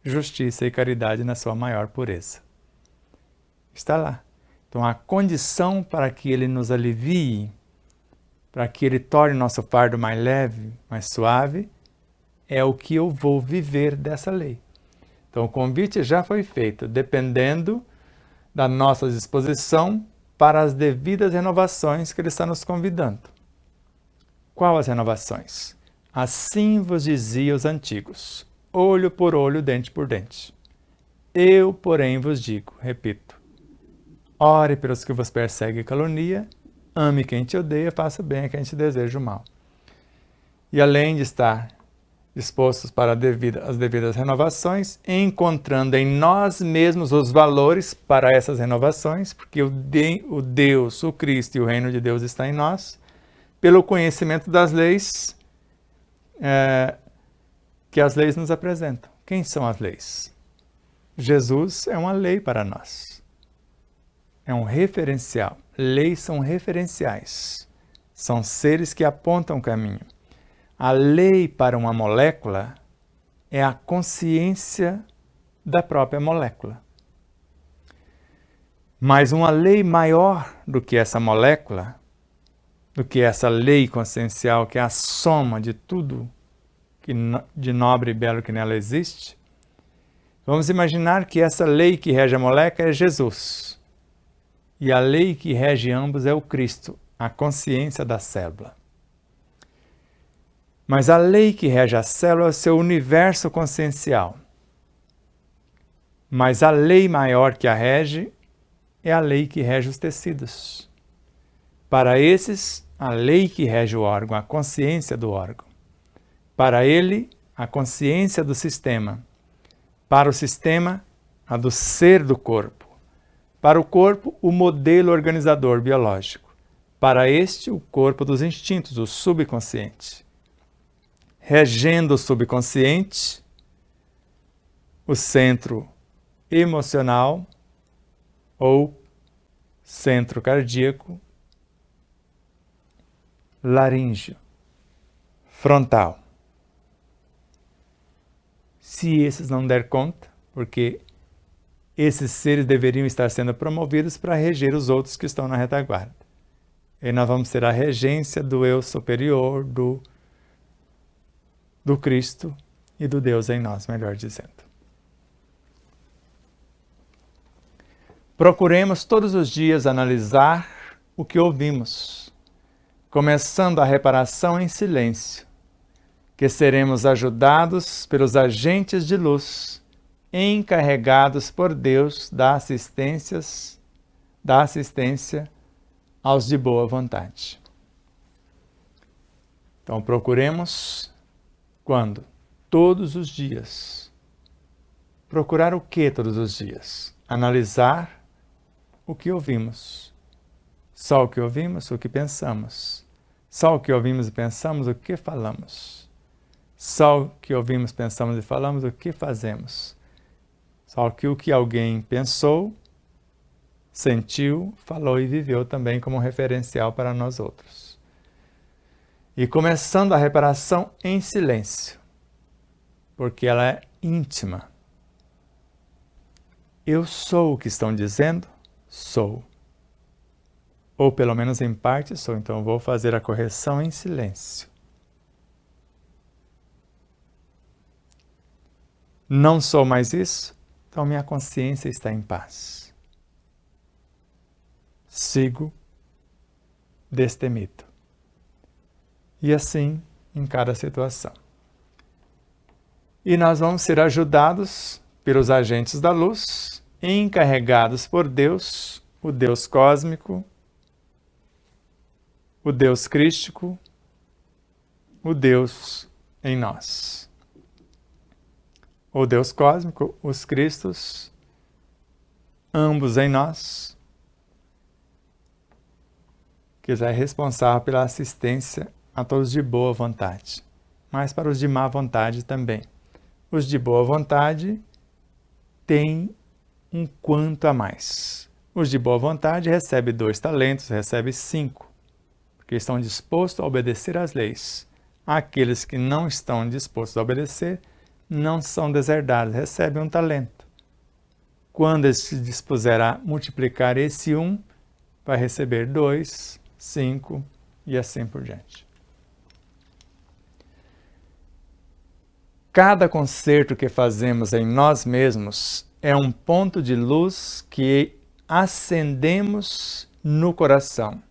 justiça e caridade na sua maior pureza. Está lá. Então, a condição para que ele nos alivie, para que ele torne nosso fardo mais leve, mais suave, é o que eu vou viver dessa lei. Então, o convite já foi feito, dependendo da nossa disposição para as devidas renovações que ele está nos convidando. Qual as renovações? Assim vos dizia os antigos, olho por olho, dente por dente. Eu, porém, vos digo, repito, ore pelos que vos persegue e calunia, ame quem te odeia, faça bem a quem te deseja o mal. E além de estar dispostos para as devidas renovações, encontrando em nós mesmos os valores para essas renovações, porque o Deus, o Cristo e o reino de Deus está em nós, pelo conhecimento das leis que as leis nos apresentam. Quem são as leis? Jesus é uma lei para nós. É um referencial. Leis são referenciais. São seres que apontam o caminho. A lei para uma molécula é a consciência da própria molécula. Mas uma lei maior do que essa molécula, do que essa lei consciencial, que é a soma de tudo de nobre e belo que nela existe, vamos imaginar que essa lei que rege a molécula é Jesus. E a lei que rege ambos é o Cristo, a consciência da célula. Mas a lei que rege a célula é o seu universo consciencial. Mas a lei maior que a rege é a lei que rege os tecidos. Para esses, a lei que rege o órgão, a consciência do órgão. Para ele, a consciência do sistema. Para o sistema, a do ser do corpo. Para o corpo, o modelo organizador biológico. Para este, o corpo dos instintos, o subconsciente. Regendo o subconsciente, o centro emocional ou centro cardíaco, laríngeo, frontal. Se esses não der conta, porque esses seres deveriam estar sendo promovidos para reger os outros que estão na retaguarda. E nós vamos ter a regência do eu superior, do Cristo e do Deus em nós, melhor dizendo. Procuremos todos os dias analisar o que ouvimos, começando a reparação em silêncio, que seremos ajudados pelos agentes de luz, encarregados por Deus da assistência aos de boa vontade. Então procuremos quando? Todos os dias. Procurar o que todos os dias? Analisar o que ouvimos. Só o que ouvimos, o que pensamos. Só o que ouvimos e pensamos, o que falamos. Só o que ouvimos, pensamos e falamos, o que fazemos. Só que o que alguém pensou, sentiu, falou e viveu também como referencial para nós outros. E começando a reparação em silêncio, porque ela é íntima. Eu sou o que estão dizendo? Sou. Ou pelo menos em parte sou, então eu vou fazer a correção em silêncio. Não sou mais isso? Então minha consciência está em paz. Sigo destemido. E assim em cada situação. E nós vamos ser ajudados pelos agentes da luz, encarregados por Deus, o Deus cósmico, o Deus crístico, o Deus em nós. O Deus cósmico, os Cristos, ambos em nós, que é responsável pela assistência a todos de boa vontade, mas para os de má vontade também. Os de boa vontade têm um quanto a mais. Os de boa vontade recebem 2 talentos, recebem 5, porque estão dispostos a obedecer às leis. Aqueles que não estão dispostos a obedecer não são deserdados, recebem 1 talento. Quando ele se dispuser a multiplicar esse 1, vai receber 2, 5 e assim por diante. Cada concerto que fazemos em nós mesmos é um ponto de luz que acendemos no coração,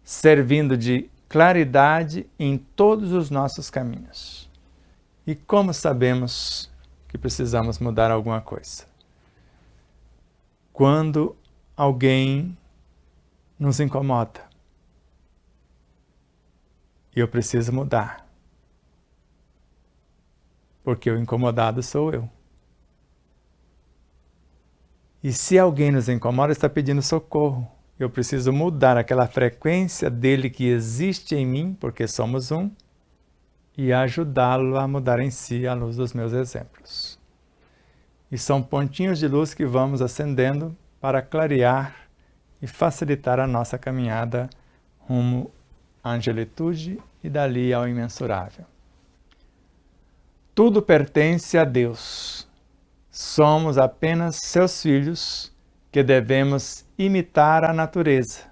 servindo de claridade em todos os nossos caminhos. E como sabemos que precisamos mudar alguma coisa? Quando alguém nos incomoda, e eu preciso mudar. Porque o incomodado sou eu. E se alguém nos incomoda, está pedindo socorro. Eu preciso mudar aquela frequência dele que existe em mim, porque somos um, e ajudá-lo a mudar em si à luz dos meus exemplos. E são pontinhos de luz que vamos acendendo para clarear e facilitar a nossa caminhada rumo à angelitude e dali ao imensurável. Tudo pertence a Deus. Somos apenas seus filhos que devemos imitar a natureza,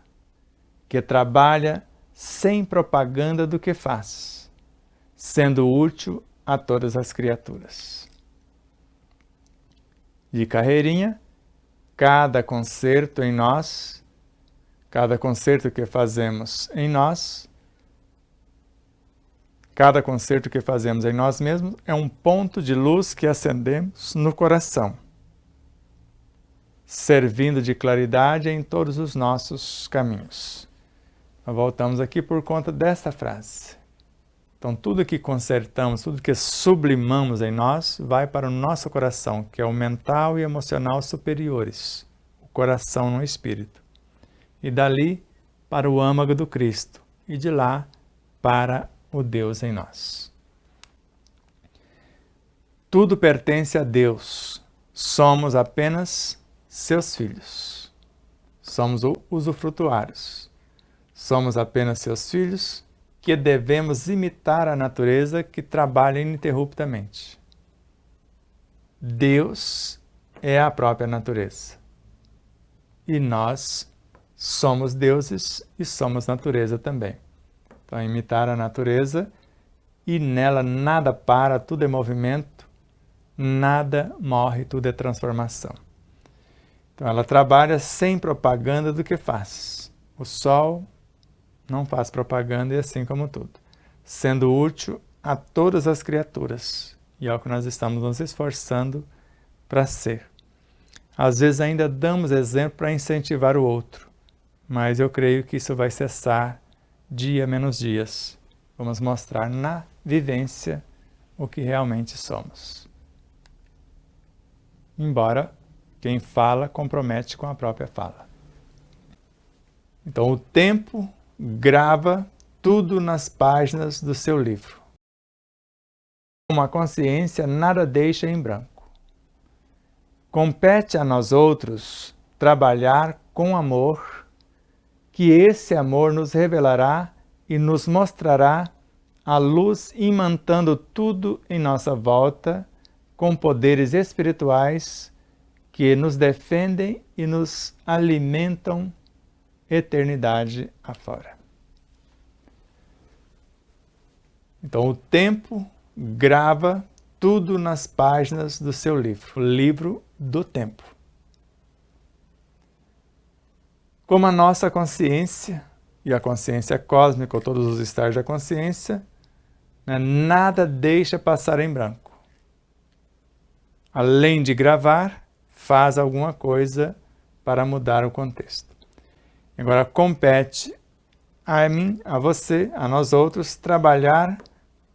que trabalha sem propaganda do que faz, sendo útil a todas as criaturas. De carreirinha, cada concerto em nós, cada concerto que fazemos em nós, cada concerto que fazemos em nós mesmos é um ponto de luz que acendemos no coração, servindo de claridade em todos os nossos caminhos. Nós voltamos aqui por conta desta frase. Então, tudo que consertamos, tudo que sublimamos em nós, vai para o nosso coração, que é o mental e emocional superiores, o coração no espírito. E dali para o âmago do Cristo, e de lá para o Deus em nós. Tudo pertence a Deus. Somos apenas seus filhos. Somos usufrutuários. Somos apenas seus filhos que devemos imitar a natureza que trabalha ininterruptamente. Deus é a própria natureza. E nós somos deuses e somos natureza também. Então, imitar a natureza, e nela nada para, tudo é movimento, nada morre, tudo é transformação. Então, ela trabalha sem propaganda do que faz. O sol não faz propaganda e assim como tudo. Sendo útil a todas as criaturas. E é o que nós estamos nos esforçando para ser. Às vezes ainda damos exemplo para incentivar o outro, mas eu creio que isso vai cessar dia menos dias, vamos mostrar na vivência o que realmente somos. Embora quem fala compromete com a própria fala. Então o tempo grava tudo nas páginas do seu livro. Como a consciência nada deixa em branco. Compete a nós outros trabalhar com amor, que esse amor nos revelará e nos mostrará a luz imantando tudo em nossa volta com poderes espirituais que nos defendem e nos alimentam eternidade afora. Então o tempo grava tudo nas páginas do seu livro, o livro do tempo. Como a nossa consciência e a consciência cósmica, ou todos os estágios da consciência, nada deixa passar em branco. Além de gravar, faz alguma coisa para mudar o contexto. Agora compete a mim, a você, a nós outros, trabalhar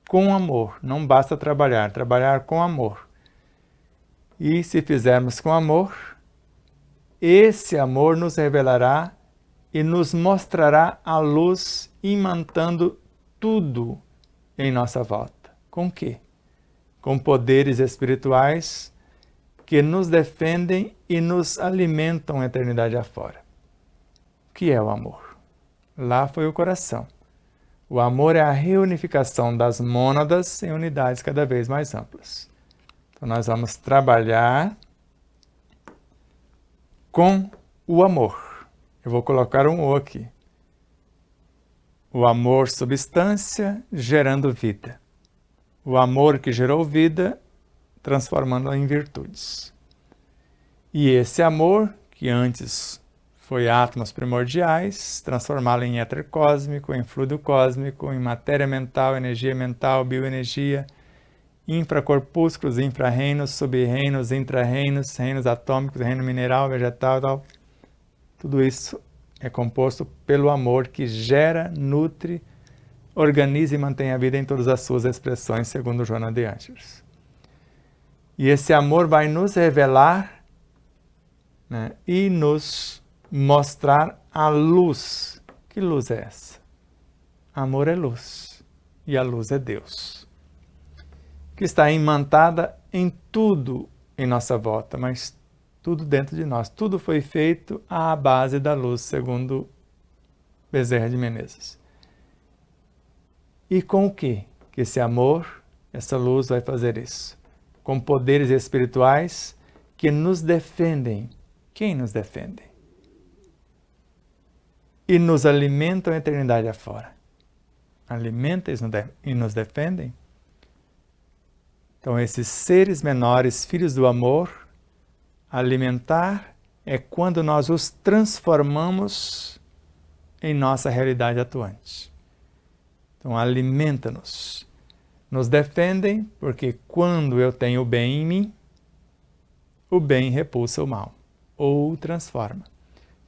com amor. Não basta trabalhar com amor. E se fizermos com amor, esse amor nos revelará e nos mostrará a luz imantando tudo em nossa volta. Com quê? Com poderes espirituais que nos defendem e nos alimentam a eternidade afora. O que é o amor? Lá foi o coração. O amor é a reunificação das mônadas em unidades cada vez mais amplas. Então nós vamos trabalhar com o amor. Eu vou colocar um O aqui. O amor substância gerando vida. O amor que gerou vida transformando-a em virtudes. E esse amor, que antes foi átomos primordiais, transformá-lo em éter cósmico, em fluido cósmico, em matéria mental, energia mental, bioenergia, infracorpúsculos, infrarreinos, subreinos, intrarreinos, reinos atômicos, reino mineral, vegetal e tal. Tudo isso é composto pelo amor que gera, nutre, organiza e mantém a vida em todas as suas expressões, segundo Joana de Ângeles. E esse amor vai nos revelar, e nos mostrar a luz. Que luz é essa? Amor é luz, e a luz é Deus, que está imantada em tudo em nossa volta, mas tudo dentro de nós. Tudo foi feito à base da luz, segundo Bezerra de Menezes. E com o quê? Que esse amor, essa luz vai fazer isso? Com poderes espirituais que nos defendem. Quem nos defende? E nos alimentam a eternidade afora. Alimentam e nos defendem? Então, esses seres menores, filhos do amor, alimentar é quando nós os transformamos em nossa realidade atuante. Então, alimenta-nos. Nos defendem porque quando eu tenho o bem em mim, o bem repulsa o mal, ou o transforma.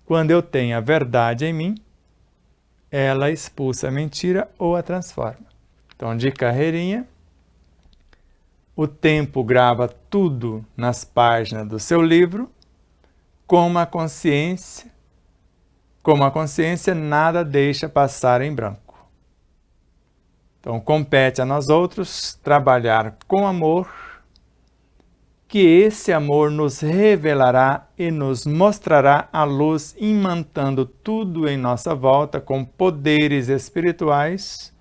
Quando eu tenho a verdade em mim, ela expulsa a mentira ou a transforma. Então, de carreirinha, o tempo grava tudo nas páginas do seu livro, como a consciência nada deixa passar em branco. Então, compete a nós outros trabalhar com amor, que esse amor nos revelará e nos mostrará a luz imantando tudo em nossa volta com poderes espirituais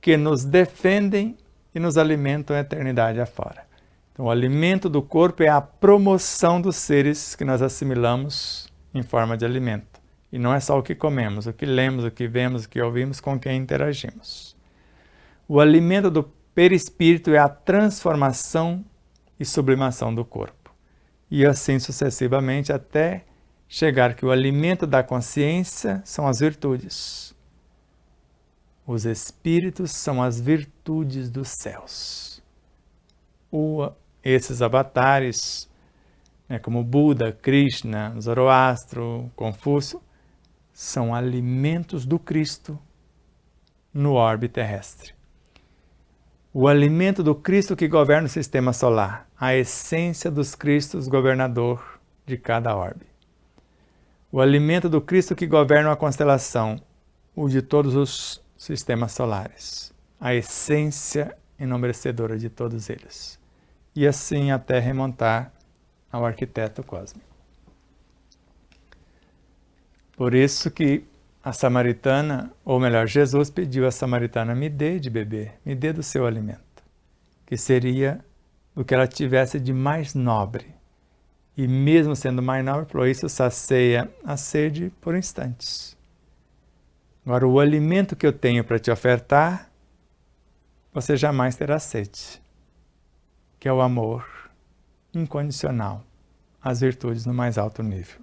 que nos defendem e nos alimentam a eternidade afora. Então, o alimento do corpo é a promoção dos seres que nós assimilamos em forma de alimento. E não é só o que comemos, o que lemos, o que vemos, o que ouvimos, com quem interagimos. O alimento do perispírito é a transformação e sublimação do corpo. E assim sucessivamente até chegar que o alimento da consciência são as virtudes. Os espíritos são as virtudes dos céus. Esses avatares, como Buda, Krishna, Zoroastro, Confúcio, são alimentos do Cristo no orbe terrestre. O alimento do Cristo que governa o sistema solar, a essência dos Cristos governador de cada orbe. O alimento do Cristo que governa a constelação, o de todos os sistemas solares, a essência enobrecedora de todos eles. E assim até remontar ao arquiteto cósmico. Por isso que a samaritana, ou melhor, Jesus pediu à samaritana, me dê de beber, me dê do seu alimento, que seria o que ela tivesse de mais nobre. E mesmo sendo mais nobre, por isso sacia a sede por instantes. Agora, o alimento que eu tenho para te ofertar, você jamais terá sede, que é o amor incondicional, as virtudes no mais alto nível.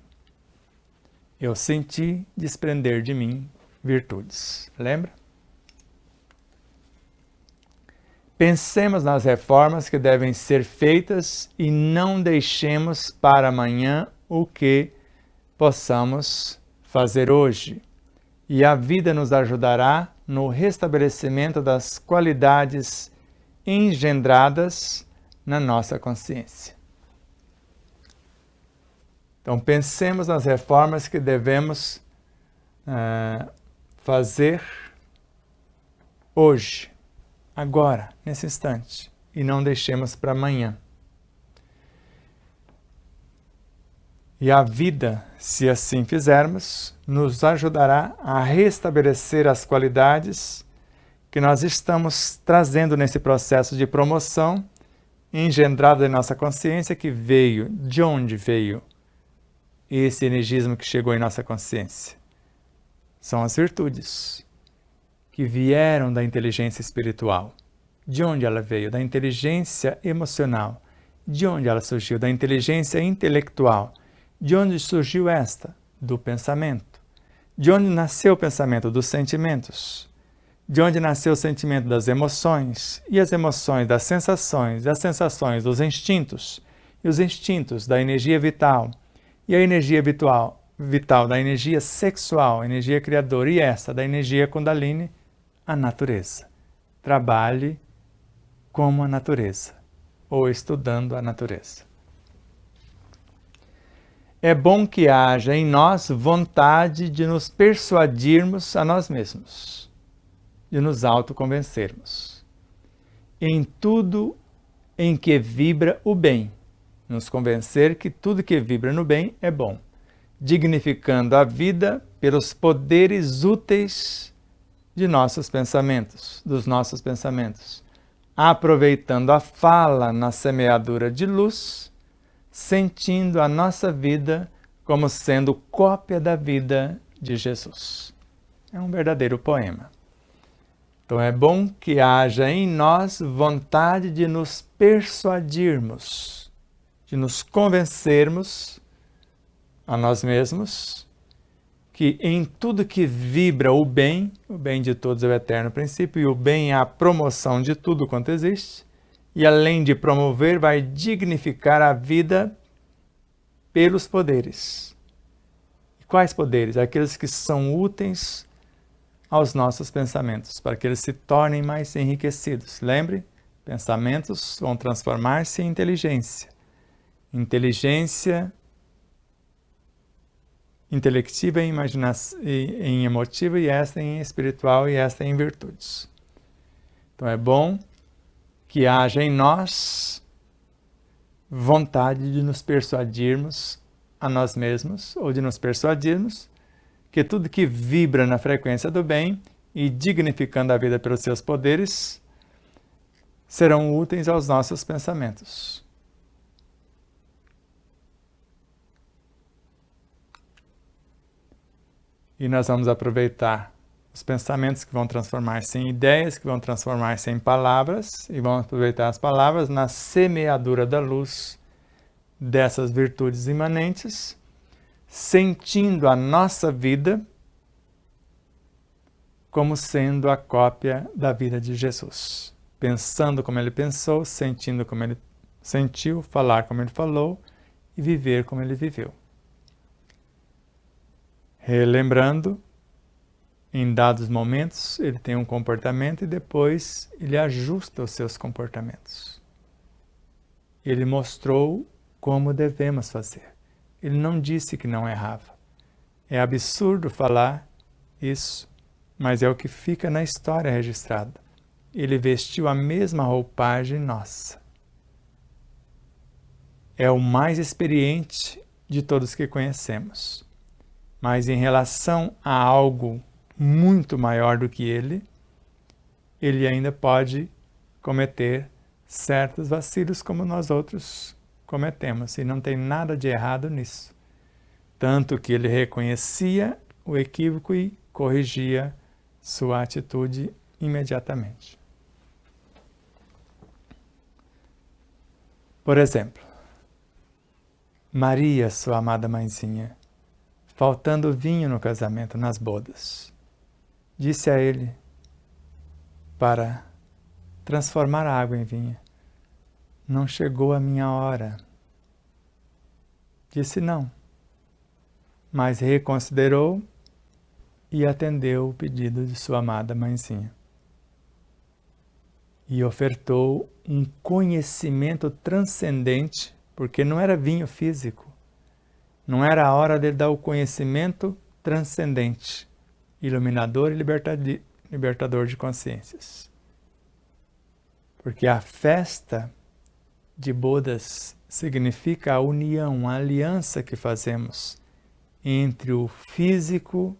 Eu senti desprender de mim virtudes. Lembra? Pensemos nas reformas que devem ser feitas e não deixemos para amanhã o que possamos fazer hoje. E a vida nos ajudará no restabelecimento das qualidades engendradas na nossa consciência. Então, pensemos nas reformas que devemos fazer hoje, agora, nesse instante, e não deixemos para amanhã. E a vida, se assim fizermos, nos ajudará a restabelecer as qualidades que nós estamos trazendo nesse processo de promoção engendrado em nossa consciência, que veio, de onde veio esse energismo que chegou em nossa consciência? São as virtudes que vieram da inteligência espiritual. De onde ela veio? Da inteligência emocional. De onde ela surgiu? Da inteligência intelectual. De onde surgiu esta? Do pensamento. De onde nasceu o pensamento? Dos sentimentos. De onde nasceu o sentimento? Das emoções. E as emoções das sensações. E as sensações dos instintos. E os instintos da energia vital. E a energia vital da energia sexual, energia criadora, e essa da energia Kundalini, a natureza. Trabalhe como a natureza, ou estudando a natureza. É bom que haja em nós vontade de nos persuadirmos a nós mesmos, de nos autoconvencermos. Em tudo em que vibra o bem, nos convencer que tudo que vibra no bem é bom, dignificando a vida pelos poderes úteis de nossos pensamentos, dos nossos pensamentos, aproveitando a fala na semeadura de luz, sentindo a nossa vida como sendo cópia da vida de Jesus. É um verdadeiro poema. Então é bom que haja em nós vontade de nos persuadirmos, de nos convencermos a nós mesmos que em tudo que vibra o bem de todos é o eterno princípio, e o bem é a promoção de tudo quanto existe, e além de promover, vai dignificar a vida pelos poderes. E quais poderes? Aqueles que são úteis aos nossos pensamentos, para que eles se tornem mais enriquecidos. Lembre, pensamentos vão transformar-se em inteligência. Inteligência intelectiva em emotiva, e esta em espiritual, e esta em virtudes. Então é bom que haja em nós vontade de nos persuadirmos a nós mesmos, ou de nos persuadirmos que tudo que vibra na frequência do bem e dignificando a vida pelos seus poderes serão úteis aos nossos pensamentos. E nós vamos aproveitar os pensamentos que vão transformar-se em ideias, que vão transformar-se em palavras, e vamos aproveitar as palavras na semeadura da luz dessas virtudes imanentes, sentindo a nossa vida como sendo a cópia da vida de Jesus. Pensando como ele pensou, sentindo como ele sentiu, falar como ele falou e viver como ele viveu. Relembrando, Em dados momentos, ele tem um comportamento e depois ele ajusta os seus comportamentos. Ele mostrou como devemos fazer. Ele não disse que não errava. É absurdo falar isso, mas é o que fica na história registrada. Ele vestiu a mesma roupagem nossa. É o mais experiente de todos que conhecemos. Mas em relação a algo muito maior do que ele ainda pode cometer certos vacilos como nós outros cometemos. E não tem nada de errado nisso. Tanto que ele reconhecia o equívoco e corrigia sua atitude imediatamente. Por exemplo, Maria, sua amada mãezinha, faltando vinho no casamento, nas bodas, disse a ele para transformar a água em vinho: não chegou a minha hora. Disse não, mas reconsiderou e atendeu o pedido de sua amada mãezinha. E ofertou um conhecimento transcendente, porque não era vinho físico, não era a hora de dar o conhecimento transcendente, iluminador e libertador de consciências. Porque a festa de bodas significa a união, a aliança que fazemos entre o físico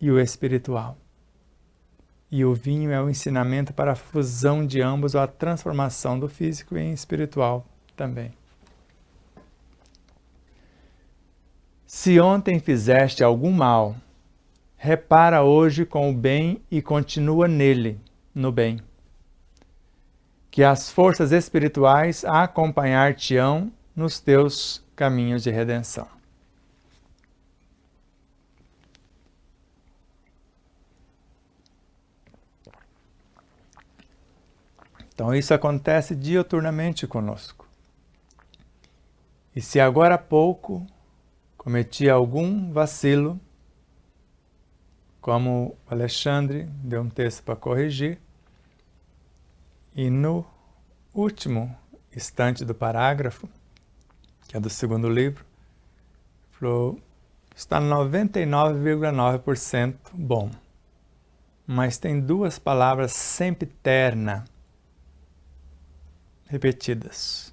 e o espiritual. E o vinho é o ensinamento para a fusão de ambos, ou a transformação do físico em espiritual também. Se ontem fizeste algum mal, repara hoje com o bem e continua nele, no bem. Que as forças espirituais acompanhar-te-ão nos teus caminhos de redenção. Então isso acontece diuturnamente conosco. E se agora há pouco cometi algum vacilo, como o Alexandre deu um texto para corrigir, e no último instante do parágrafo, que é do segundo livro, falou, está 99,9% bom, mas tem duas palavras sempiterna repetidas.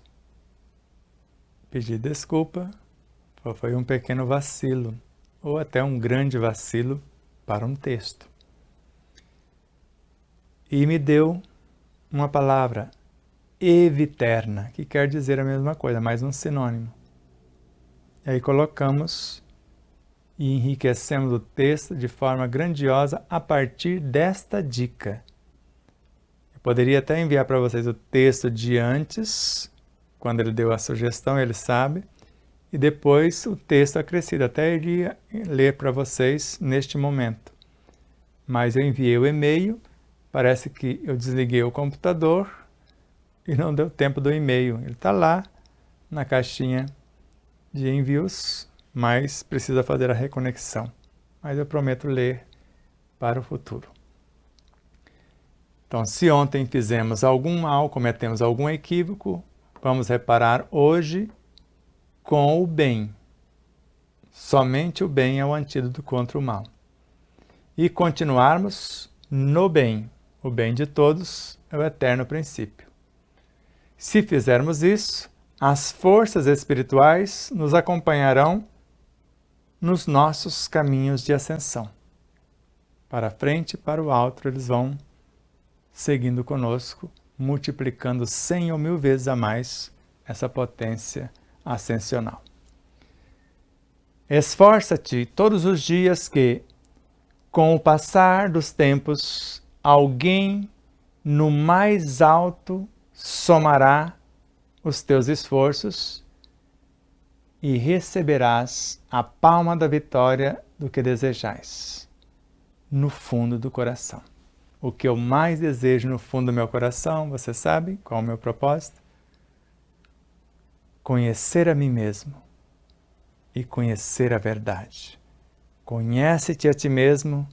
Pedi desculpa, foi um pequeno vacilo, ou até um grande vacilo para um texto. E me deu uma palavra, eviterna, que quer dizer a mesma coisa, mais um sinônimo. E aí colocamos e enriquecemos o texto de forma grandiosa a partir desta dica. Eu poderia até enviar para vocês o texto de antes, quando ele deu a sugestão, ele sabe, e depois o texto acrescido. Até iria ler para vocês neste momento. Mas eu enviei o e-mail, parece que eu desliguei o computador e não deu tempo do e-mail. Ele está lá na caixinha de envios, mas precisa fazer a reconexão. Mas eu prometo ler para o futuro. Então, se ontem fizemos algum mal, cometemos algum equívoco, vamos reparar hoje com o bem. Somente o bem é o antídoto contra o mal. E continuarmos no bem. O bem de todos é o eterno princípio. Se fizermos isso, as forças espirituais nos acompanharão nos nossos caminhos de ascensão. Para frente e para o alto, eles vão seguindo conosco, multiplicando 100 ou 1000 vezes a mais essa potência ascensional. Esforça-te todos os dias que, com o passar dos tempos, alguém no mais alto somará os teus esforços e receberás a palma da vitória do que desejais, no fundo do coração. O que eu mais desejo no fundo do meu coração, você sabe qual é o meu propósito? Conhecer a mim mesmo e conhecer a verdade. Conhece-te a ti mesmo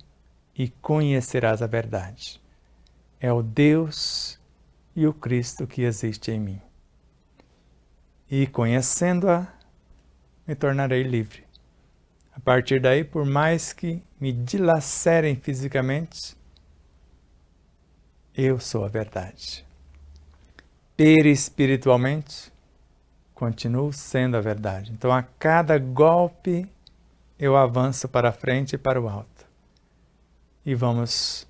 e conhecerás a verdade. É o Deus e o Cristo que existe em mim. E conhecendo-a, me tornarei livre. A partir daí, por mais que me dilacerem fisicamente, eu sou a verdade. Perispiritualmente, continuo sendo a verdade. Então, a cada golpe, eu avanço para frente e para o alto. E vamos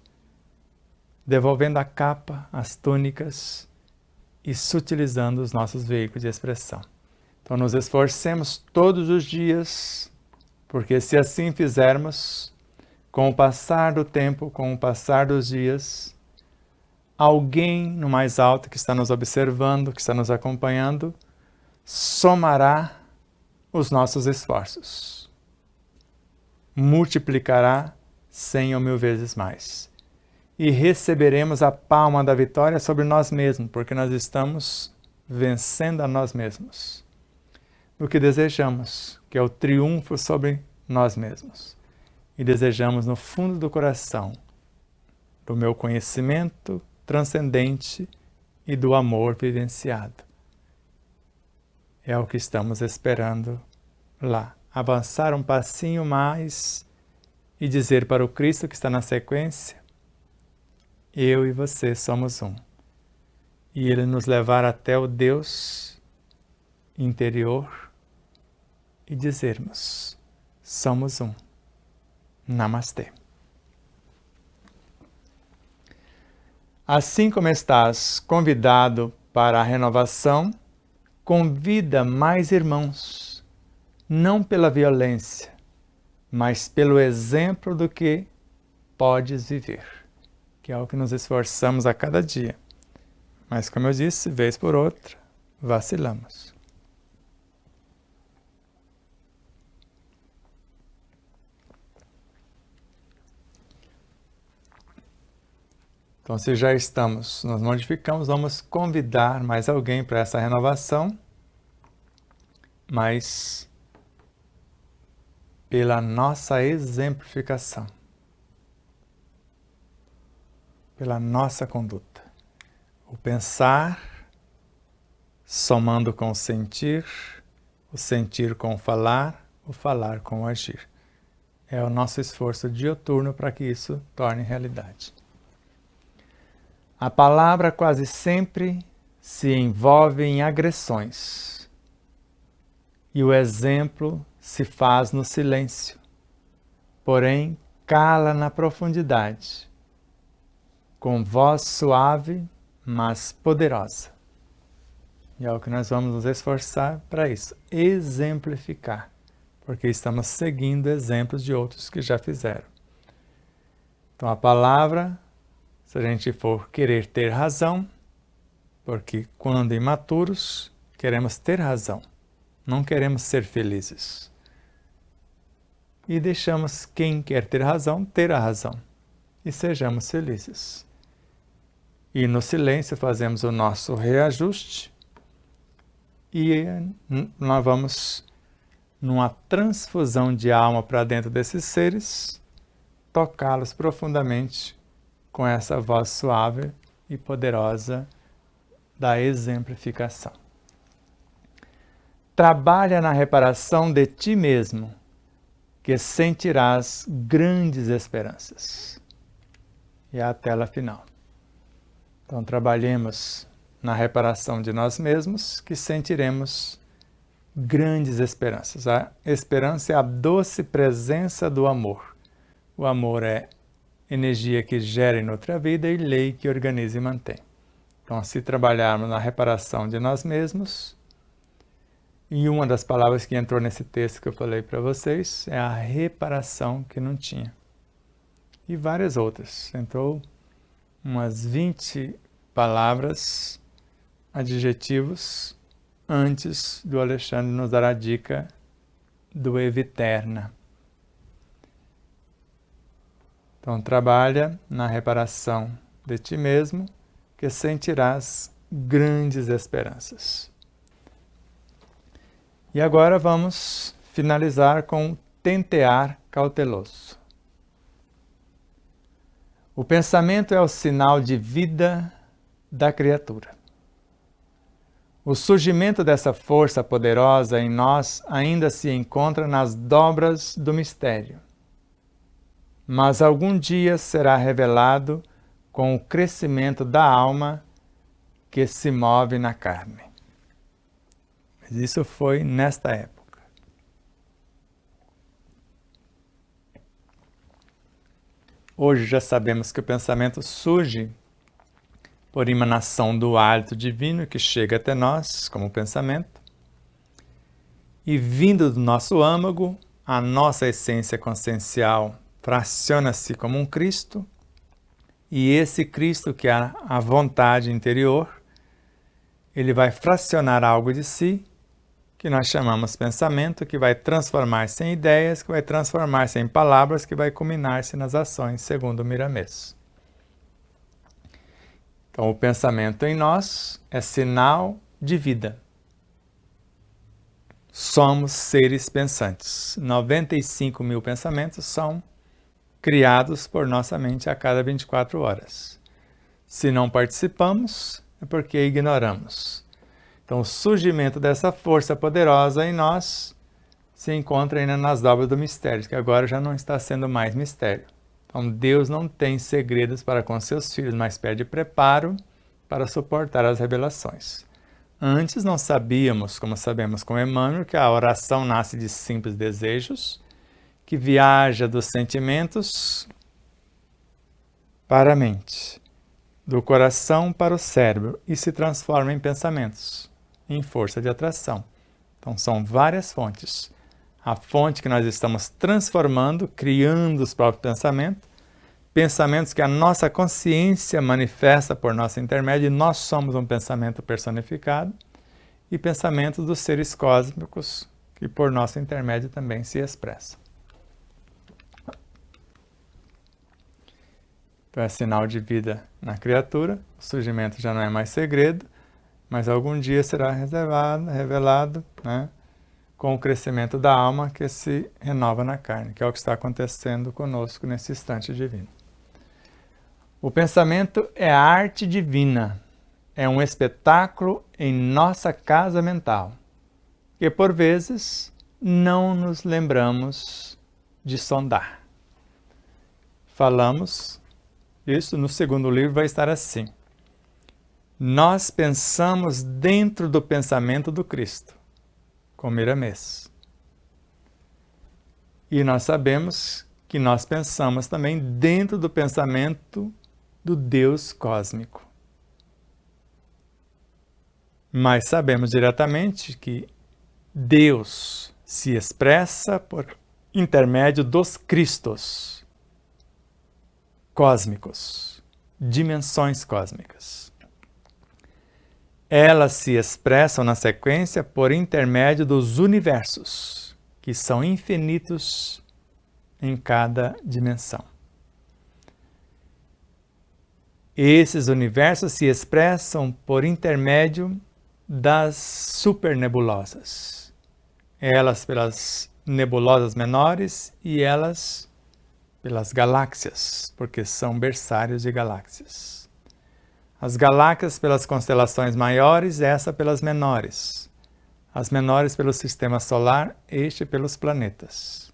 devolvendo a capa, as túnicas e sutilizando os nossos veículos de expressão. Então, nos esforcemos todos os dias, porque se assim fizermos, com o passar do tempo, com o passar dos dias, alguém no mais alto que está nos observando, que está nos acompanhando, somará os nossos esforços. Multiplicará 100 ou 1000 vezes mais. E receberemos a palma da vitória sobre nós mesmos, porque nós estamos vencendo a nós mesmos. O que desejamos, que é o triunfo sobre nós mesmos. E desejamos no fundo do coração, do meu conhecimento transcendente e do amor vivenciado. É o que estamos esperando lá. Avançar um passinho mais e dizer para o Cristo que está na sequência: eu e você somos um. E Ele nos levar até o Deus interior e dizermos: somos um. Namastê. Assim como estás convidado para a renovação, convida mais irmãos, não pela violência, mas pelo exemplo do que podes viver, que é o que nos esforçamos a cada dia. Mas, como eu disse, vez por outra, vacilamos. Então, se já estamos, nos modificamos, vamos convidar mais alguém para essa renovação, mas pela nossa exemplificação, pela nossa conduta. O pensar, somando com o sentir com o falar com o agir. É o nosso esforço dioturno para que isso torne realidade. A palavra quase sempre se envolve em agressões e o exemplo se faz no silêncio, porém cala na profundidade, com voz suave, mas poderosa. E é o que nós vamos nos esforçar para isso, exemplificar, porque estamos seguindo exemplos de outros que já fizeram. Então a palavra, se a gente for querer ter razão, porque quando imaturos, queremos ter razão, não queremos ser felizes. E deixamos quem quer ter a razão, e sejamos felizes. E no silêncio fazemos o nosso reajuste, e nós vamos, numa transfusão de alma para dentro desses seres, tocá-los profundamente com essa voz suave e poderosa da exemplificação. Trabalha na reparação de ti mesmo, que sentirás grandes esperanças. E a tela final. Então, trabalhemos na reparação de nós mesmos, que sentiremos grandes esperanças. A esperança é a doce presença do amor. O amor é energia que gera em outra vida e lei que organiza e mantém. Então, se trabalharmos na reparação de nós mesmos, e uma das palavras que entrou nesse texto que eu falei para vocês é a reparação que não tinha. E várias outras. Entrou umas 20 palavras, adjetivos, antes do Alexandre nos dar a dica do Eviterna. Então, trabalha na reparação de ti mesmo, que sentirás grandes esperanças. E agora vamos finalizar com o tentear cauteloso. O pensamento é o sinal de vida da criatura. O surgimento dessa força poderosa em nós ainda se encontra nas dobras do mistério, mas algum dia será revelado com o crescimento da alma que se move na carne. Mas isso foi nesta época. Hoje já sabemos que o pensamento surge por emanação do hálito divino que chega até nós como pensamento, e vindo do nosso âmago, a nossa essência consciencial fraciona-se como um Cristo, e esse Cristo, que é a vontade interior, ele vai fracionar algo de si, que nós chamamos pensamento, que vai transformar-se em ideias, que vai transformar-se em palavras, que vai culminar-se nas ações, segundo Miramês. Então, o pensamento em nós é sinal de vida. Somos seres pensantes. 95 mil pensamentos são criados por nossa mente a cada 24 horas. Se não participamos, é porque ignoramos. Então, o surgimento dessa força poderosa em nós se encontra ainda nas dobras do mistério, que agora já não está sendo mais mistério. Então, Deus não tem segredos para com seus filhos, mas pede preparo para suportar as revelações. Antes não sabíamos, como sabemos com Emmanuel, que a oração nasce de simples desejos, que viaja dos sentimentos para a mente, do coração para o cérebro e se transforma em pensamentos, em força de atração. Então, são várias fontes. A fonte que nós estamos transformando, criando os próprios pensamentos, pensamentos que a nossa consciência manifesta por nosso intermédio, e nós somos um pensamento personificado, e pensamentos dos seres cósmicos, que por nosso intermédio também se expressam. Então é sinal de vida na criatura, o surgimento já não é mais segredo, mas algum dia será revelado, né, com o crescimento da alma que se renova na carne, que é o que está acontecendo conosco nesse instante divino. O pensamento é a arte divina, é um espetáculo em nossa casa mental, que por vezes não nos lembramos de sondar. Falamos, isso no segundo livro vai estar assim: nós pensamos dentro do pensamento do Cristo, com Miramês. E nós sabemos que nós pensamos também dentro do pensamento do Deus cósmico. Mas sabemos diretamente que Deus se expressa por intermédio dos Cristos cósmicos, dimensões cósmicas. Elas se expressam na sequência por intermédio dos universos, que são infinitos em cada dimensão. Esses universos se expressam por intermédio das supernebulosas. Elas pelas nebulosas menores e elas pelas galáxias, porque são berçários de galáxias. As galáxias pelas constelações maiores, essa pelas menores. As menores pelo sistema solar, este pelos planetas.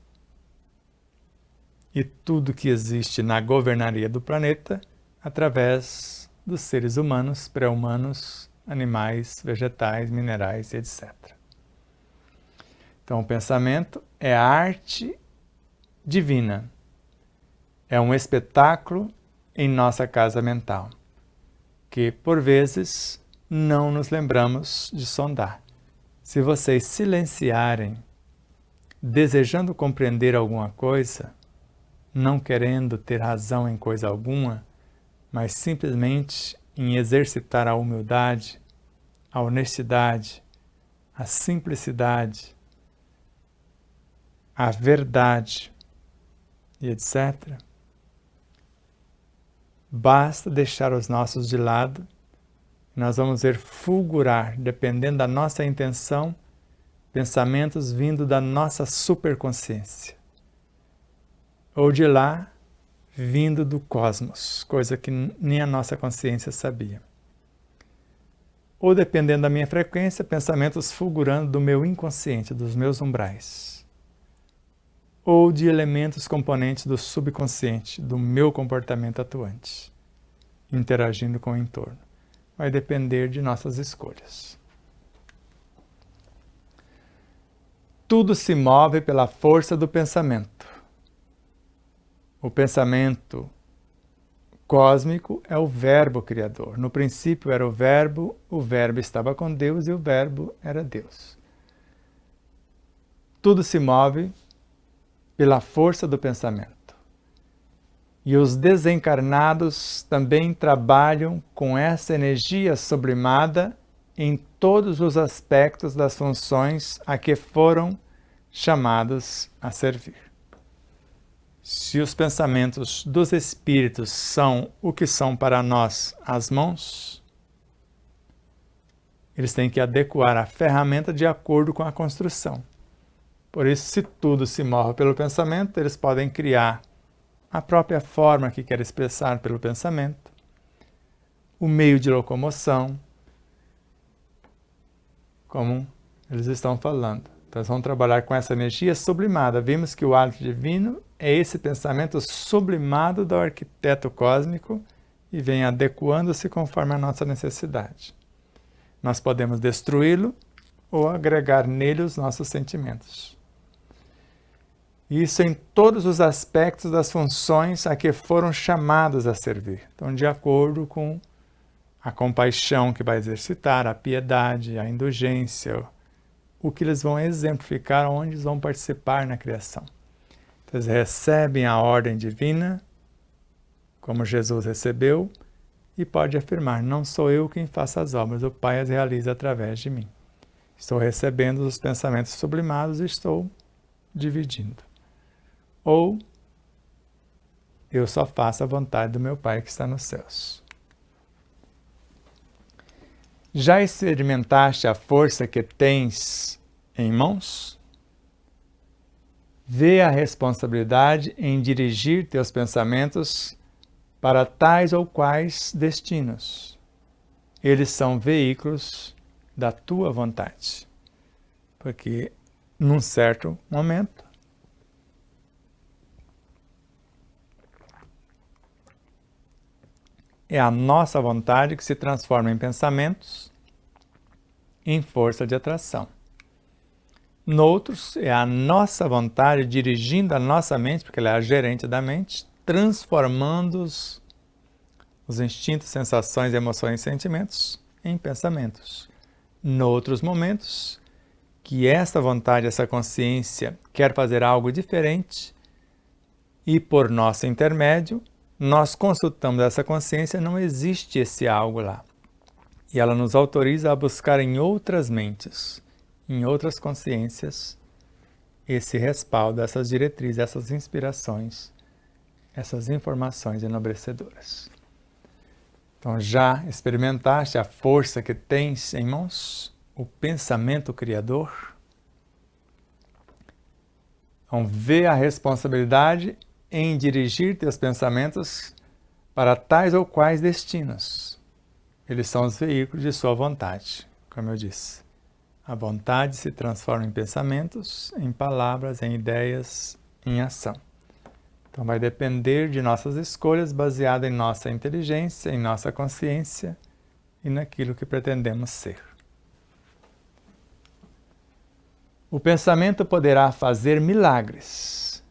E tudo que existe na governaria do planeta através dos seres humanos, pré-humanos, animais, vegetais, minerais, etc. Então, o pensamento é a arte divina. É um espetáculo em nossa casa mental, que, por vezes, não nos lembramos de sondar. Se vocês silenciarem, desejando compreender alguma coisa, não querendo ter razão em coisa alguma, mas simplesmente em exercitar a humildade, a honestidade, a simplicidade, a verdade e etc., basta deixar os nossos de lado, e nós vamos ver fulgurar, dependendo da nossa intenção, pensamentos vindo da nossa superconsciência. Ou de lá vindo do cosmos, coisa que nem a nossa consciência sabia. Ou, dependendo da minha frequência, pensamentos fulgurando do meu inconsciente, dos meus umbrais. Ou de elementos componentes do subconsciente, do meu comportamento atuante, interagindo com o entorno. Vai depender de nossas escolhas. Tudo se move pela força do pensamento. O pensamento cósmico é o verbo criador. No princípio era o verbo estava com Deus e o verbo era Deus. Tudo se move pela força do pensamento. E os desencarnados também trabalham com essa energia sublimada em todos os aspectos das funções a que foram chamados a servir. Se os pensamentos dos espíritos são o que são para nós as mãos, eles têm que adequar a ferramenta de acordo com a construção. Por isso, se tudo se move pelo pensamento, eles podem criar a própria forma que quer expressar pelo pensamento, o meio de locomoção, como eles estão falando. Então, eles vão trabalhar com essa energia sublimada. Vimos que o hálito divino é esse pensamento sublimado do arquiteto cósmico e vem adequando-se conforme a nossa necessidade. Nós podemos destruí-lo ou agregar nele os nossos sentimentos. Isso em todos os aspectos das funções a que foram chamados a servir. Então, de acordo com a compaixão que vai exercitar, a piedade, a indulgência, o que eles vão exemplificar, onde eles vão participar na criação. Então, eles recebem a ordem divina, como Jesus recebeu, e pode afirmar, não sou eu quem faço as obras, o Pai as realiza através de mim. Estou recebendo os pensamentos sublimados e estou dividindo. Ou, eu só faço a vontade do meu Pai que está nos céus. Já experimentaste a força que tens em mãos? Vê a responsabilidade em dirigir teus pensamentos para tais ou quais destinos. Eles são veículos da tua vontade. Porque, num certo momento, é a nossa vontade que se transforma em pensamentos, em força de atração. Noutros, é a nossa vontade dirigindo a nossa mente, porque ela é a gerente da mente, transformando os instintos, sensações, emoções e sentimentos em pensamentos. Noutros momentos, que essa vontade, essa consciência quer fazer algo diferente e, por nosso intermédio, nós consultamos essa consciência, não existe esse algo lá. E ela nos autoriza a buscar em outras mentes, em outras consciências, esse respaldo, essas diretrizes, essas inspirações, essas informações enobrecedoras. Então, já experimentaste a força que tens em mãos? O pensamento criador? Então, vê a responsabilidade em dirigir teus pensamentos para tais ou quais destinos. Eles são os veículos de sua vontade, como eu disse. A vontade se transforma em pensamentos, em palavras, em ideias, em ação. Então vai depender de nossas escolhas baseadas em nossa inteligência, em nossa consciência e naquilo que pretendemos ser. O pensamento poderá fazer milagres,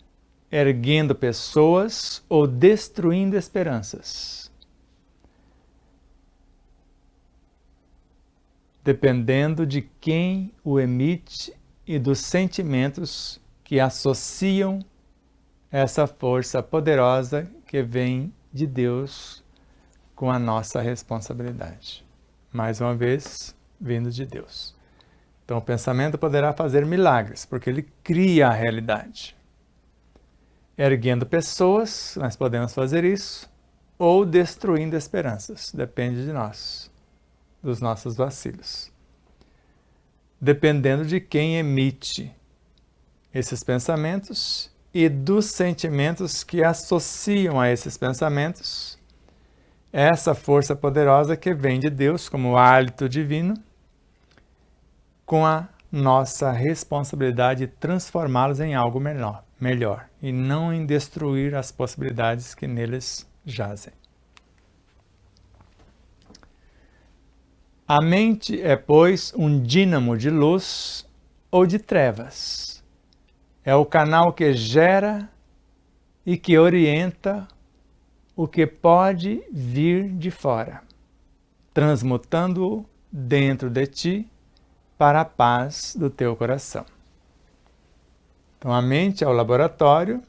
erguendo pessoas ou destruindo esperanças, dependendo de quem o emite e dos sentimentos que associam essa força poderosa que vem de Deus com a nossa responsabilidade. Mais uma vez, vindo de Deus. Então, o pensamento poderá fazer milagres, porque ele cria a realidade. Erguendo pessoas, nós podemos fazer isso, ou destruindo esperanças, depende de nós, dos nossos vacilos. Dependendo de quem emite esses pensamentos e dos sentimentos que associam a esses pensamentos, essa força poderosa que vem de Deus como hálito divino, com a nossa responsabilidade de transformá-los em algo melhor e não em destruir as possibilidades que neles jazem. A mente é, pois, um dínamo de luz ou de trevas. É o canal que gera e que orienta o que pode vir de fora, transmutando-o dentro de ti para a paz do teu coração. Então, a mente é o laboratório,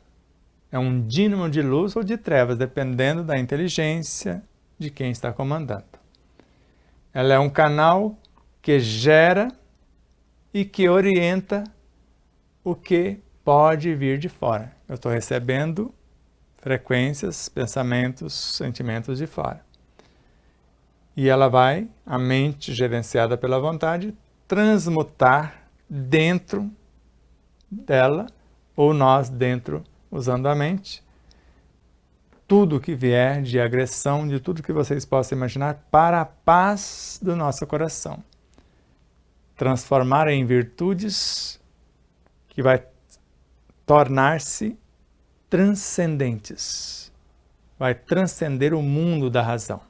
é um dínamo de luz ou de trevas, dependendo da inteligência de quem está comandando. Ela é um canal que gera e que orienta o que pode vir de fora. Eu estou recebendo frequências, pensamentos, sentimentos de fora. E ela vai, a mente gerenciada pela vontade, transmutar dentro dela, ou nós dentro, usando a mente, tudo que vier de agressão, de tudo que vocês possam imaginar, para a paz do nosso coração. Transformar em virtudes que vai tornar-se transcendentes. Vai transcender o mundo da razão.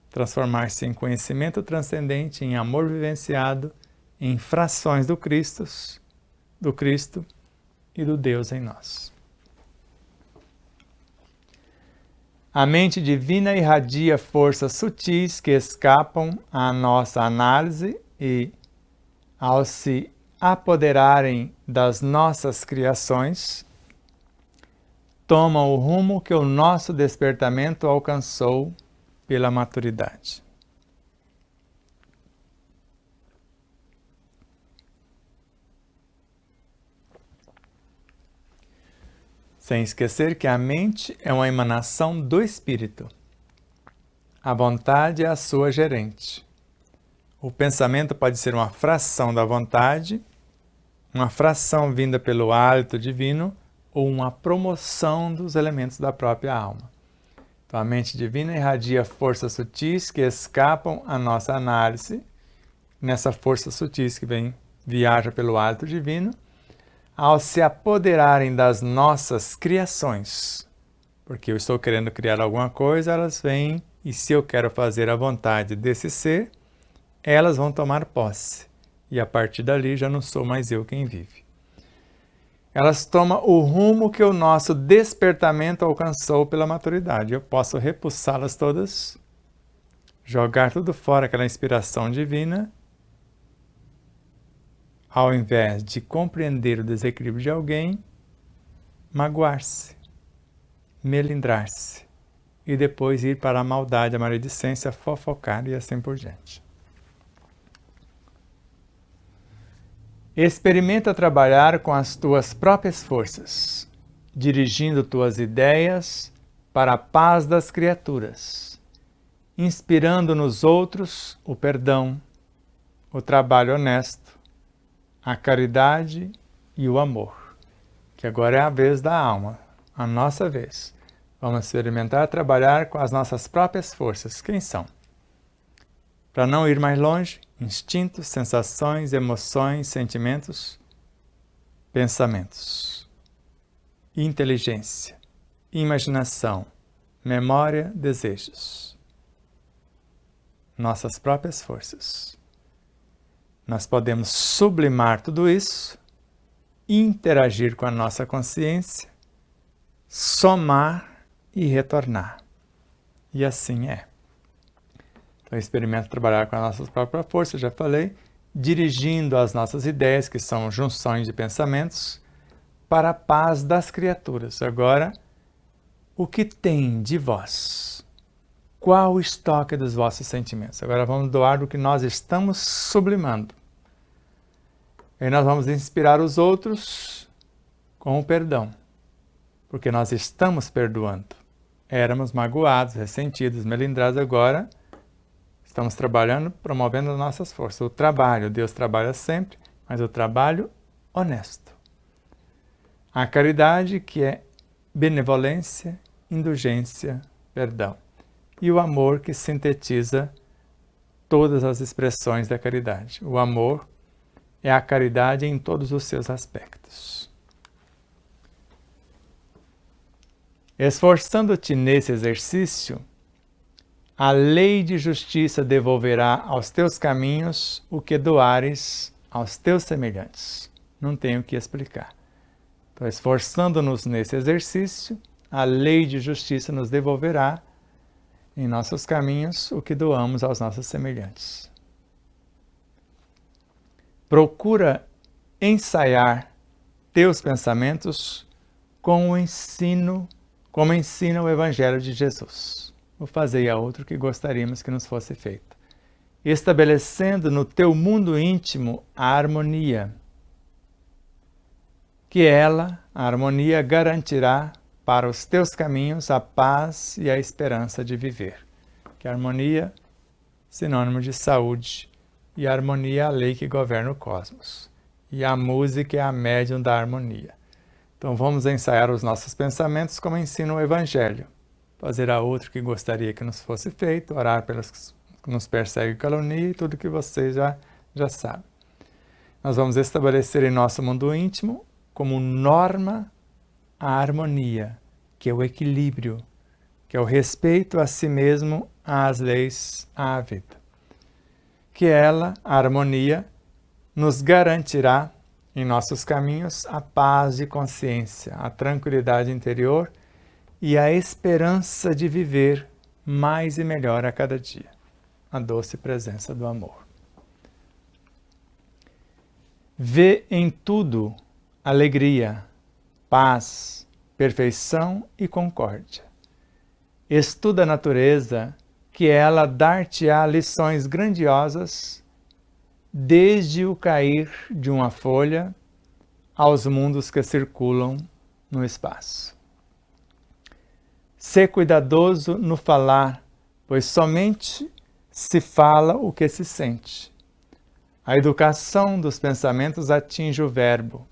Transformar-se em conhecimento transcendente, em amor vivenciado, em frações do Cristo e do Deus em nós. A mente divina irradia forças sutis que escapam à nossa análise e, ao se apoderarem das nossas criações, tomam o rumo que o nosso despertamento alcançou pela maturidade. Sem esquecer que a mente é uma emanação do espírito. A vontade é a sua gerente. O pensamento pode ser uma fração da vontade, uma fração vinda pelo hálito divino ou uma promoção dos elementos da própria alma. Então, a mente divina irradia forças sutis que escapam à nossa análise. Nessa força sutis que viaja pelo hálito divino, ao se apoderarem das nossas criações, porque eu estou querendo criar alguma coisa, elas vêm, e se eu quero fazer a vontade desse ser, elas vão tomar posse, e a partir dali já não sou mais eu quem vive. Elas tomam o rumo que o nosso despertamento alcançou pela maturidade. Eu posso repulsá-las todas, jogar tudo fora, aquela inspiração divina, ao invés de compreender o desequilíbrio de alguém, magoar-se, melindrar-se e depois ir para a maldade, a maledicência, fofocar e assim por diante. Experimenta trabalhar com as tuas próprias forças, dirigindo tuas ideias para a paz das criaturas, inspirando nos outros o perdão, o trabalho honesto, a caridade e o amor, que agora é a vez da alma, a nossa vez. Vamos experimentar trabalhar com as nossas próprias forças. Quem são? Para não ir mais longe, instintos, sensações, emoções, sentimentos, pensamentos, inteligência, imaginação, memória, desejos. Nossas próprias forças. Nós podemos sublimar tudo isso, interagir com a nossa consciência, somar e retornar. E assim é. Então, experimento trabalhar com as nossas próprias forças, já falei, dirigindo as nossas ideias, que são junções de pensamentos, para a paz das criaturas. Agora, o que tem de vós? Qual o estoque dos vossos sentimentos? Agora vamos doar do que nós estamos sublimando. E nós vamos inspirar os outros com o perdão, porque nós estamos perdoando. Éramos magoados, ressentidos, melindrados, agora estamos trabalhando, promovendo as nossas forças. O trabalho, Deus trabalha sempre, mas o trabalho honesto. A caridade, que é benevolência, indulgência, perdão. E o amor, que sintetiza todas as expressões da caridade. O amor é a caridade em todos os seus aspectos. Esforçando-te nesse exercício, a lei de justiça devolverá aos teus caminhos o que doares aos teus semelhantes. Não tenho o que explicar. Então, esforçando-nos nesse exercício, a lei de justiça nos devolverá em nossos caminhos o que doamos aos nossos semelhantes. Procura ensaiar teus pensamentos como ensina o Evangelho de Jesus. Vou fazer a outro que gostaríamos que nos fosse feito. Estabelecendo no teu mundo íntimo a harmonia, que ela, a harmonia, garantirá para os teus caminhos a paz e a esperança de viver. Que a harmonia, sinônimo de saúde, e a harmonia é a lei que governa o cosmos. E a música é a médium da harmonia. Então vamos ensaiar os nossos pensamentos como ensina o Evangelho. Fazer a outro que gostaria que nos fosse feito, orar pelos que nos perseguem e caluniam, e tudo que vocês já sabem. Nós vamos estabelecer em nosso mundo íntimo como norma a harmonia, que é o equilíbrio, que é o respeito a si mesmo, às leis, à vida. Que ela, a harmonia, nos garantirá em nossos caminhos a paz de consciência, a tranquilidade interior e a esperança de viver mais e melhor a cada dia. A doce presença do amor. Vê em tudo alegria, paz, perfeição e concórdia. Estuda a natureza, que ela dar-te-á lições grandiosas, desde o cair de uma folha aos mundos que circulam no espaço. Sê cuidadoso no falar, pois somente se fala o que se sente. A educação dos pensamentos atinge o verbo,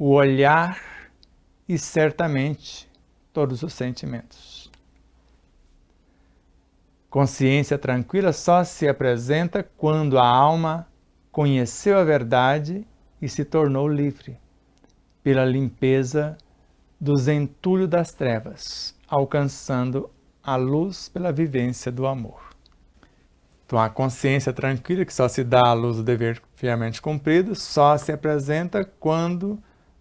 o olhar e certamente todos os sentimentos. Consciência tranquila só se apresenta quando a alma conheceu a verdade e se tornou livre, pela limpeza dos entulhos das trevas, alcançando a luz pela vivência do amor. Então, a consciência tranquila, que só se dá à luz do dever fielmente cumprido, só se apresenta quando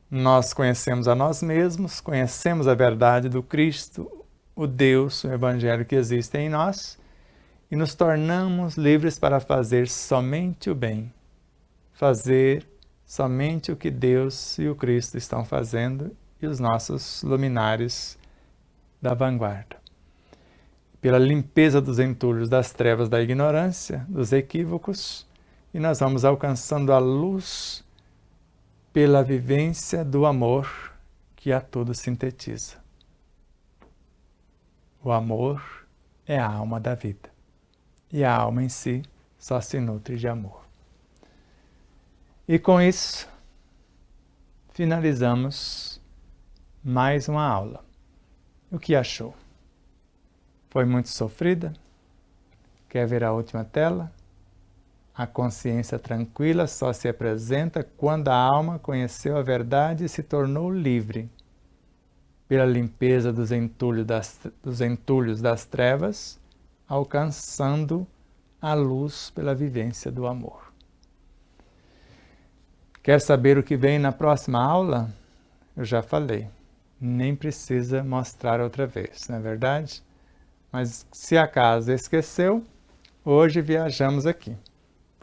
nós conhecemos a nós mesmos, conhecemos a verdade do Cristo, o Deus, o Evangelho que existe em nós, e nos tornamos livres para fazer somente o bem, fazer somente o que Deus e o Cristo estão fazendo e os nossos luminares da vanguarda. Pela limpeza dos entulhos das trevas da ignorância, dos equívocos, e nós vamos alcançando a luz pela vivência do amor que a tudo sintetiza. O amor é a alma da vida, e a alma em si só se nutre de amor. E com isso, finalizamos mais uma aula. O que achou? Foi muito sofrida? Quer ver a última tela? A consciência tranquila só se apresenta quando a alma conheceu a verdade e se tornou livre, pela limpeza dos entulhos das trevas, alcançando a luz pela vivência do amor. Quer saber o que vem na próxima aula? Eu já falei, nem precisa mostrar outra vez, não é verdade? Mas se acaso esqueceu, hoje viajamos aqui.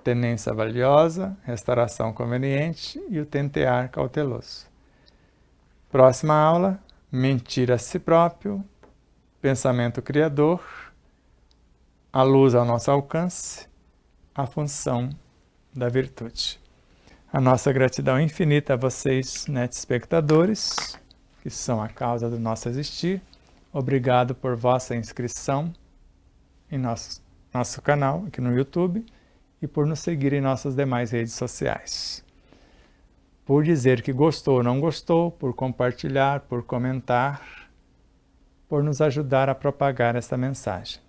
Tenência valiosa, restauração conveniente e o tentear cauteloso. Próxima aula, mentir a si próprio, pensamento criador, a luz ao nosso alcance, a função da virtude. A nossa gratidão infinita a vocês, espectadores, que são a causa do nosso existir. Obrigado por vossa inscrição em nosso canal aqui no YouTube e por nos seguir em nossas demais redes sociais. por dizer que gostou ou não gostou, por compartilhar, por comentar, por nos ajudar a propagar esta mensagem.